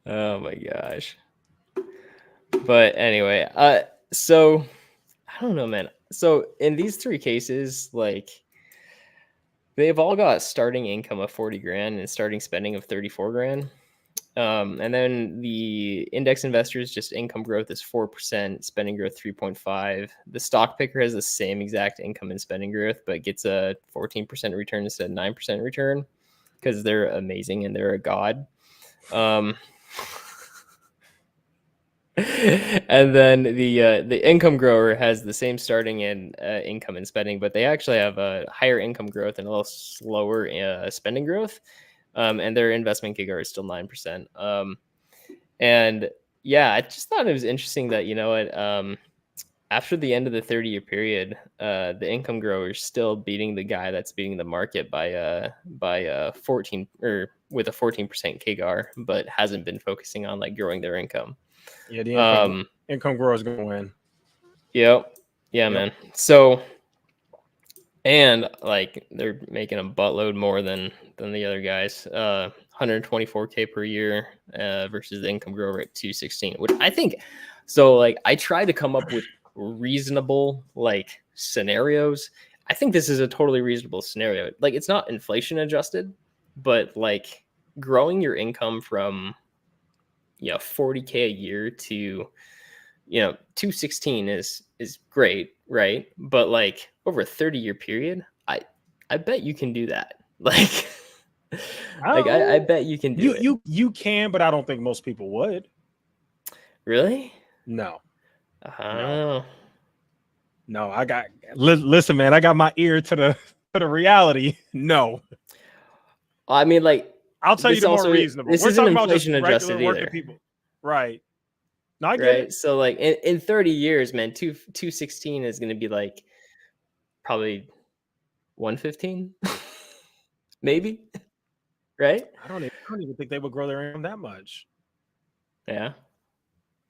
Oh my gosh. But anyway, so I don't know, man. So in these three cases, like they've all got starting income of 40 grand and starting spending of 34 grand. And then the index investors, just income growth is 4%, spending growth 3.5. The stock picker has the same exact income and spending growth, but gets a 14% return instead of 9% return because they're amazing and they're a god. And then the income grower has the same starting and income and spending, but they actually have a higher income growth and a little slower spending growth. And their investment KGAR is still 9%. And yeah, I just thought it was interesting that, you know what, after the end of the 30-year period, the income grower is still beating the guy that's beating the market by 14 or with a 14% KGAR, but hasn't been focusing on like growing their income. Yeah, the income grower is going to win. Yep. Yeah, man. So, and like they're making a buttload more than the other guys. 124K per year versus the income grower at 216, which I think. So, like, I try to come up with reasonable like scenarios. I think this is a totally reasonable scenario. Like, it's not inflation adjusted, but like growing your income from 40K a year to 216 is great, right? But like over a 30-year period, I bet you can do that. Like I bet you can do it. You can, but I don't think most people would. Really? No. No, I got listen, man, I got my ear to the reality. No. I mean, like, I'll tell you the more reasonable. This isn't inflation adjusted either. People. Right. No, I get right. it. So like in 30 years, man, 216 is gonna be like probably 115, maybe. Right? I don't even think they would grow their income that much. Yeah.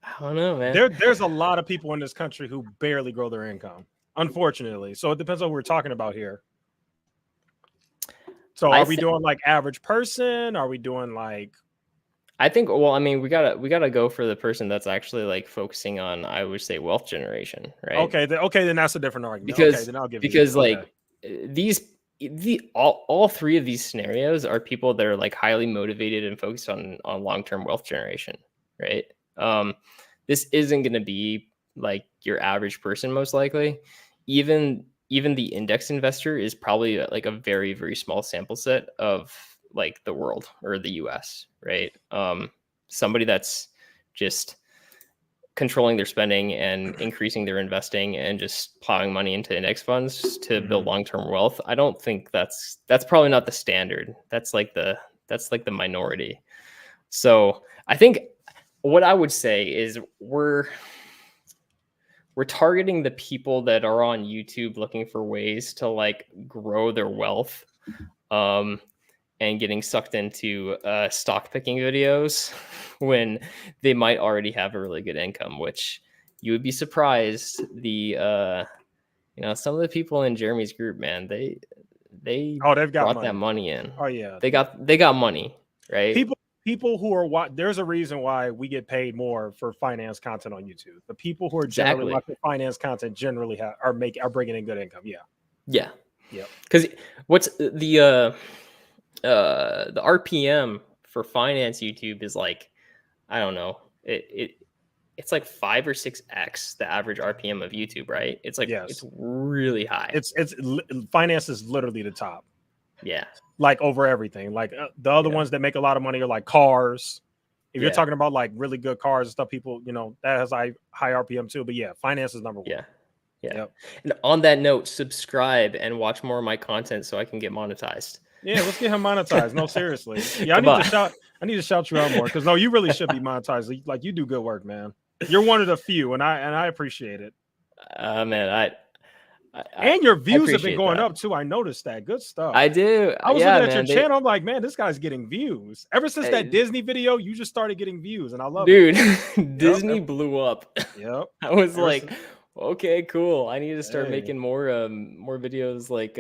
I don't know, man. There's a lot of people in this country who barely grow their income, unfortunately. So it depends on what we're talking about here. So are we doing like average person? Are we doing like? I think. Well, I mean, we gotta go for the person that's actually like focusing on, I would say, wealth generation, right? Okay, then that's a different argument. Because okay, then I'll give because you like all three of these scenarios are people that are like highly motivated and focused on long-term wealth generation, right? This isn't going to be like your average person, most likely. Even the index investor is probably like a very, very small sample set of like the world or the US, right? Somebody that's just controlling their spending and increasing their investing and just plowing money into index funds to build long-term wealth. I don't think that's probably not the standard. That's like the minority. So I think what I would say is we're targeting the people that are on YouTube looking for ways to like grow their wealth and getting sucked into stock picking videos when they might already have a really good income, which you would be surprised. Some of the people in Jeremy's group, man, they've got brought money. that money in. Oh yeah, they got money, right? People who are there's a reason why we get paid more for finance content on YouTube. The people who are generally watching finance content generally are bringing in good income. Yeah. Because what's the RPM for finance YouTube is like, I don't know, it's like 5 or 6x the average RPM of YouTube, right? It's like it's really high. It's finance is literally the top. Yeah. Like over everything. Like the other ones that make a lot of money are like cars. If you're talking about like really good cars and stuff, people, that has high RPM too. But yeah, finance is number one. Yeah. Yep. And on that note, subscribe and watch more of my content so I can get monetized. Yeah, let's get him monetized. No, seriously. Yeah, I need to shout you out more because you really should be monetized. Like you do good work, man. You're one of the few, and I appreciate it. Man, and your views have been going up too. I noticed that. Good stuff. I do. I was looking at your channel. I'm like, man, this guy's getting views. Ever since that Disney video, you just started getting views, and I love it. Dude, Disney blew up. Yep. I was okay, cool. I need to start making more videos like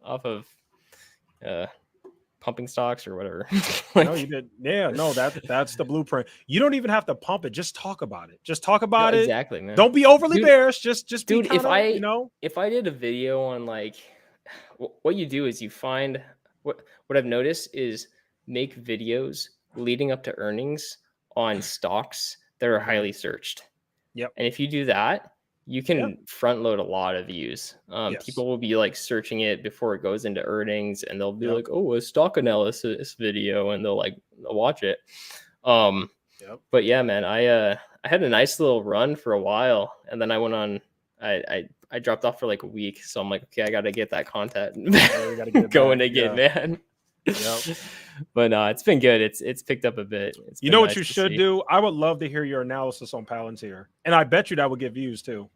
off of pumping stocks or whatever. No, you did. Yeah, no, that's the blueprint. You don't even have to pump it. Just talk about it. Just talk about it. Exactly, man. Don't be overly bearish. Just dude. If I did a video on like what you do is you find what I've noticed is make videos leading up to earnings on stocks that are highly searched. Yep. And if you do that, you can front load a lot of views. People will be like searching it before it goes into earnings, and they'll be like, "Oh, a stock analysis video," and they'll watch it. But yeah, man, I had a nice little run for a while, and then I went on. I dropped off for like a week, so I'm like, okay, I got to get that content going again, man. Yep. But no, it's been good. It's picked up a bit. You know what you should do? I would love to hear your analysis on Palantir, and I bet you that would get views too.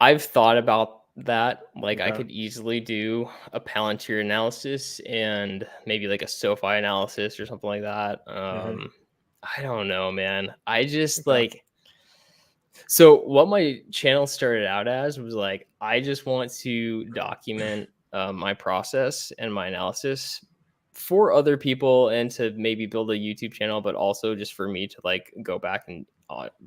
I've thought about that. Like I could easily do a Palantir analysis and maybe like a SoFi analysis or something like that. I don't know, man. I just so what my channel started out as was like, I just want to document my process and my analysis for other people and to maybe build a YouTube channel, but also just for me to like go back and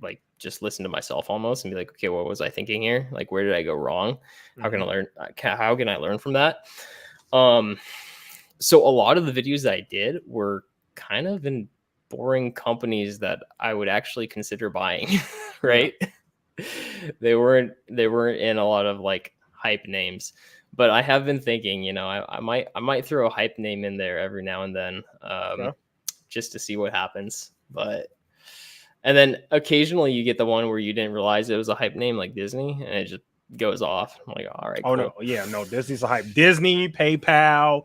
like just listen to myself almost and be like, okay, what was I thinking here? Like, where did I go wrong? How can I learn? How can I learn from that? So a lot of the videos that I did were kind of in boring companies that I would actually consider buying, right? They weren't in a lot of like hype names. But I have been thinking, I might throw a hype name in there every now and then, just to see what happens. And then occasionally you get the one where you didn't realize it was a hype name, like Disney, and it just goes off. I'm like, all right. Oh cool. No, Disney's a hype. Disney, PayPal,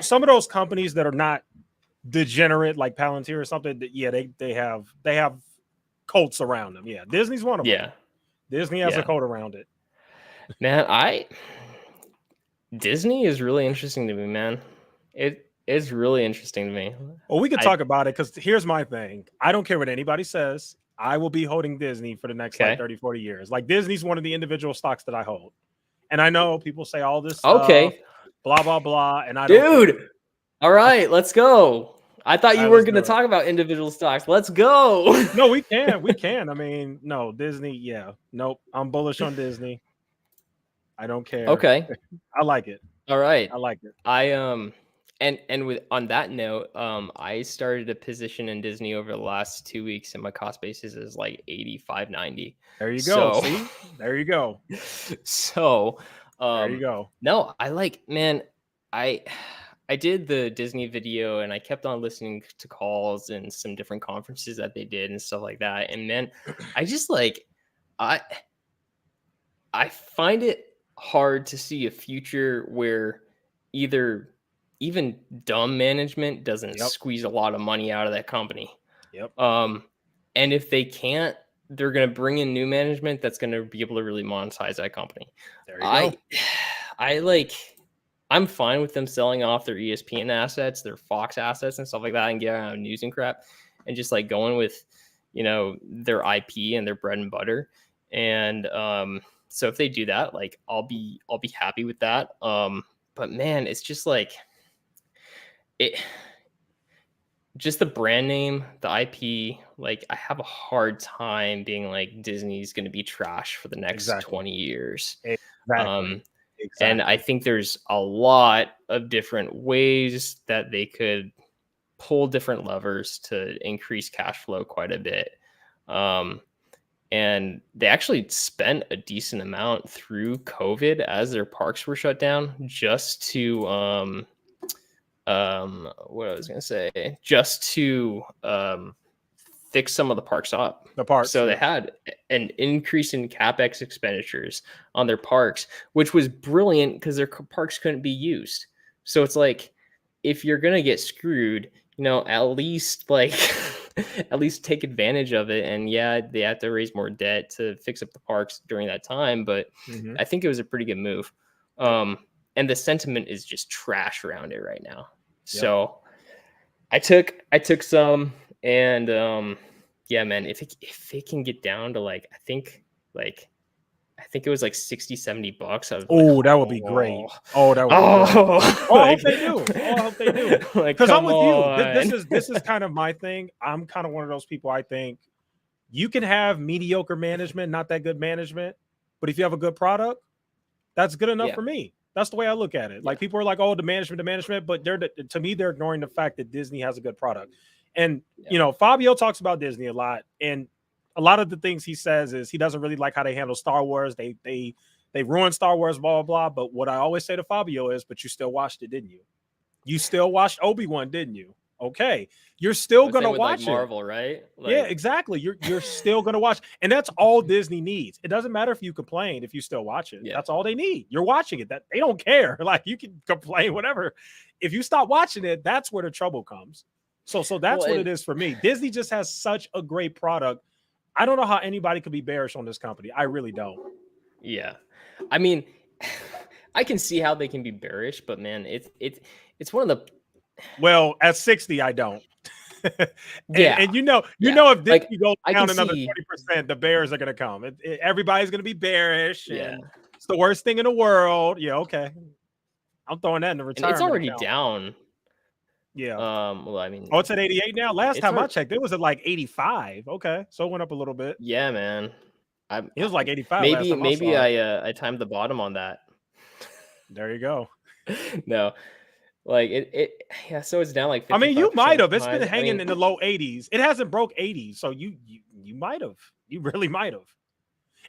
Some of those companies that are not degenerate like Palantir or something. They have cults around them. Yeah, Disney's one of them. Yeah, Disney has a cult around it. Man, Disney is really interesting to me, man. It's really interesting to me. Well, we could talk about it because here's my thing. I don't care what anybody says. I will be holding Disney for the next 30, 40 years. Like Disney's one of the individual stocks that I hold. And I know people say all this stuff, blah, blah, blah. And I don't care. All right, let's go. I thought you weren't going to talk about individual stocks. Let's go. No, we can. We can. I mean, no, Disney. Yeah. Nope. I'm bullish on Disney. I don't care. Okay. I like it. All right. I like it. And on that note, I started a position in Disney over the last 2 weeks, and my cost basis is like 85.90. There you go. See? There you go. So there you go. No, I did the Disney video, and I kept on listening to calls and some different conferences that they did and stuff like that. And man, I just I find it hard to see a future where even dumb management doesn't squeeze a lot of money out of that company. Yep. And if they can't, they're going to bring in new management that's going to be able to really monetize that company. There you go. I'm fine with them selling off their ESPN assets, their Fox assets and stuff like that, and getting out of news and crap, and just like going with, their IP and their bread and butter. And so if they do that, like I'll be happy with that. But man, it's just like it. Just the brand name, the IP, like I have a hard time being like Disney's going to be trash for the next 20 years. Exactly. And I think there's a lot of different ways that they could pull different levers to increase cash flow quite a bit. And they actually spent a decent amount through COVID as their parks were shut down just to what I was gonna say, just to fix some of the parks up. The parks. So they had an increase in CapEx expenditures on their parks, which was brilliant because their parks couldn't be used. So it's like, if you're gonna get screwed, at least like at least take advantage of it. And yeah, they have to raise more debt to fix up the parks during that time, but I think it was a pretty good move. And the sentiment is just trash around it right now. Yep. So I took some, and yeah, man, if it can get down to like, I think it was like $60-$70. Oh, that would be great. Oh, that would be great. I hope they do. I hope they do. Because I'm with you. This is kind of my thing. I'm kind of one of those people. I think you can have mediocre management, not that good management, but if you have a good product, that's good enough for me. That's the way I look at it. Like, people are like, oh, the management, but to me, they're ignoring the fact that Disney has a good product. And, Fabio talks about Disney a lot. And a lot of the things he says is he doesn't really like how they handle Star Wars. They ruined Star Wars, blah, blah, blah. But what I always say to Fabio is, but you still watched it, didn't you? You still watched Obi-Wan, didn't you? Okay. You're still going to watch it. Marvel, right? Yeah, exactly. You're still going to watch. And that's all Disney needs. It doesn't matter if you complain, if you still watch it. Yeah. That's all they need. You're watching it. That they don't care. Like, you can complain, whatever. If you stop watching it, that's where the trouble comes. So that's what it is for me. Disney just has such a great product. I don't know how anybody could be bearish on this company. I really don't. Yeah. I mean, I can see how they can be bearish, but man, it's one of the. Well, at 60, I don't. And if Disney goes down another 20%, the bears are going to come. Everybody's going to be bearish. Yeah. And it's the worst thing in the world. Yeah, okay. I'm throwing that in the retirement. And it's already down. Yeah. Well, I mean, it's at 88 now. Last time I checked, it was at like 85. Okay, so it went up a little bit. Yeah, man. It was like 85. Maybe I timed the bottom on that. There you go. No, like yeah. So it's down like. I mean, you might have. It's been hanging in the low 80s. It hasn't broke 80, so you might have. You really might have.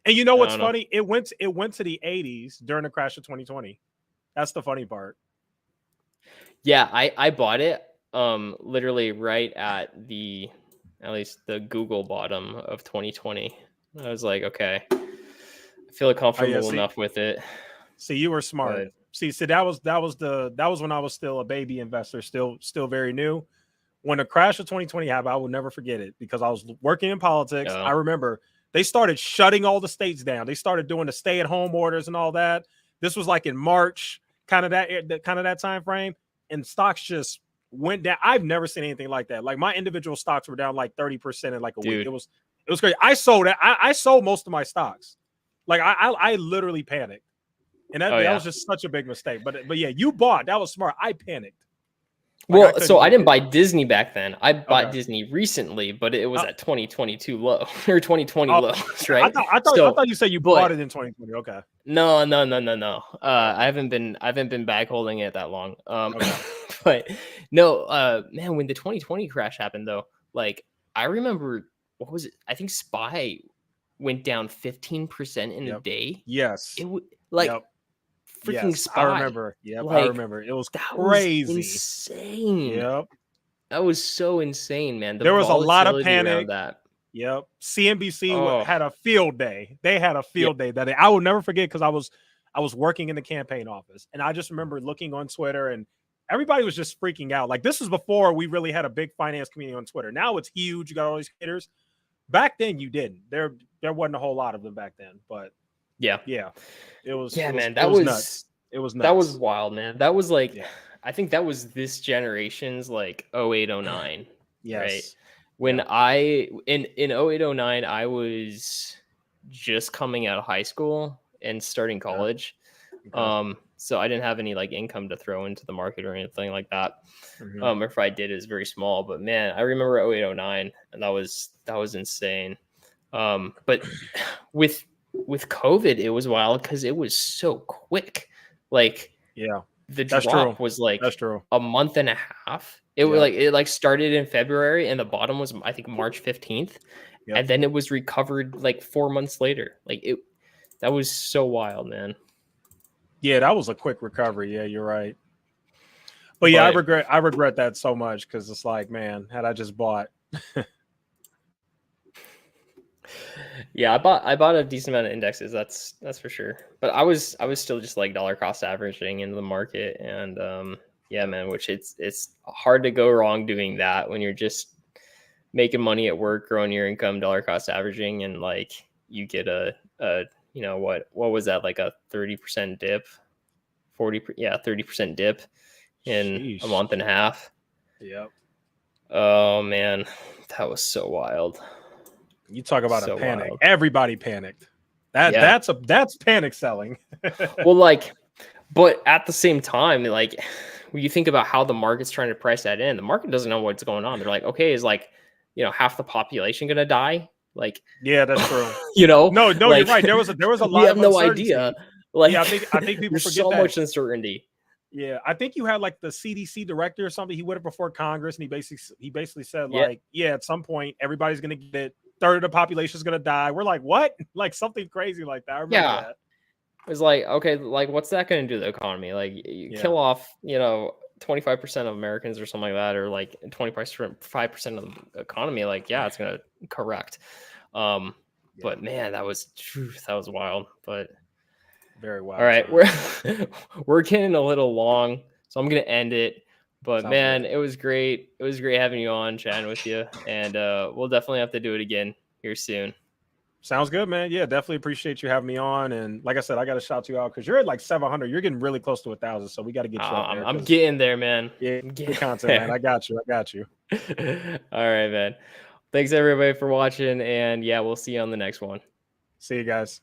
And you know what's funny? It went to the 80s during the crash of 2020. That's the funny part. Yeah, I bought it literally right at least the Google bottom of 2020. I was like, okay, I feel comfortable enough with it. See, you were smart. But, see, that was when I was still a baby investor, still very new. When the crash of 2020 happened, I will never forget it because I was working in politics. I remember they started shutting all the states down. They started doing the stay-at-home orders and all that. This was like in March, kind of that time frame. And stocks just went down. I've never seen anything like that. Like, my individual stocks were down like 30% in like a week. It was great. I sold it. I sold most of my stocks. Like, I literally panicked. And that was just such a big mistake. But yeah, you bought. That was smart. I panicked. Like, I didn't buy Disney back then. I bought Disney recently, but it was at 2022 low or 2020 lows, right? I thought you said you bought it in 2020. Okay. No. I haven't been back holding it that long. But no, man, when the 2020 crash happened though, like, I remember, what was it? I think SPY went down 15% in a day. Yes. It was like. Freaking SPY. I remember. Yep, like, I remember. It was crazy. Insane. Yep. That was so insane, man. There was a lot of panic. That. Yep. CNBC had a field day. They had a field day that day. I will never forget because I was working in the campaign office. And I just remember looking on Twitter and everybody was just freaking out. Like, this was before we really had a big finance community on Twitter. Now it's huge. You got all these haters. Back then you didn't. There wasn't a whole lot of them back then, but yeah. It was. Yeah, man. That was nuts. It was nuts. That was wild, man. That was like, Yeah. I think that was this generation's like 08, 09, Yes. right? When I in 08, 09, I was just coming out of high school and starting college. Okay. So I didn't have any like income to throw into the market or anything like that. Mhm. If I did, it was very small. But man, I remember 08, 09, and that was insane. But with COVID, it was wild because it was so quick. Like Yeah. the That's drop true. was like That's true. a month and a half. It was Yep. like it like started in February and the bottom was I think March 15th. Yep. And then it was recovered like 4 months later. Like that was so wild, man. Yeah, that was a quick recovery. Yeah, you're right. But yeah, I regret that so much because it's like, man, had I just bought. Yeah, I bought a decent amount of indexes. That's for sure. But I was still just like dollar cost averaging into the market, and yeah, man. Which it's hard to go wrong doing that when you're just making money at work, growing your income, dollar cost averaging, and like you get a you know what was that, like a 30% dip, 30% dip in Sheesh. a month and a half. Yep. Oh man, that was so wild. You talk about So a panic. wild. Everybody panicked. That's panic selling. Well, like, but at the same time, like, when you think about how the market's trying to price that in, the market doesn't know what's going on. They're like, okay, is like, half the population gonna die? Like, Yeah, that's true. No, like, you're right. There was a lot we have of no uncertainty. idea. Like, yeah, I think people there's forget so that. much uncertainty. Yeah, I think you had like the CDC director or something. He went up before Congress and he basically said like, yeah, at some point everybody's gonna get it. Third of the population is gonna die. We're like, what? Like something crazy like that. I remember that. It was like, okay, like what's that going to do to the economy? Like you kill off, 25% of Americans or something like that, or like 5% of the economy. Like, yeah, it's going to correct. But man, that was wild. But very wild. All right, we're getting a little long, so I'm going to end it. But sounds man, good. It was great. It was great having you on, chatting with you, and we'll definitely have to do it again here soon. Sounds good, man. Yeah, definitely appreciate you having me on. And like I said, I got to shout you out because you're at like 700. You're getting really close to 1,000. So we got to get you up there. I'm getting there, man. Yeah, good content, man. I got you. All right, man. Thanks everybody for watching. And yeah, we'll see you on the next one. See you guys.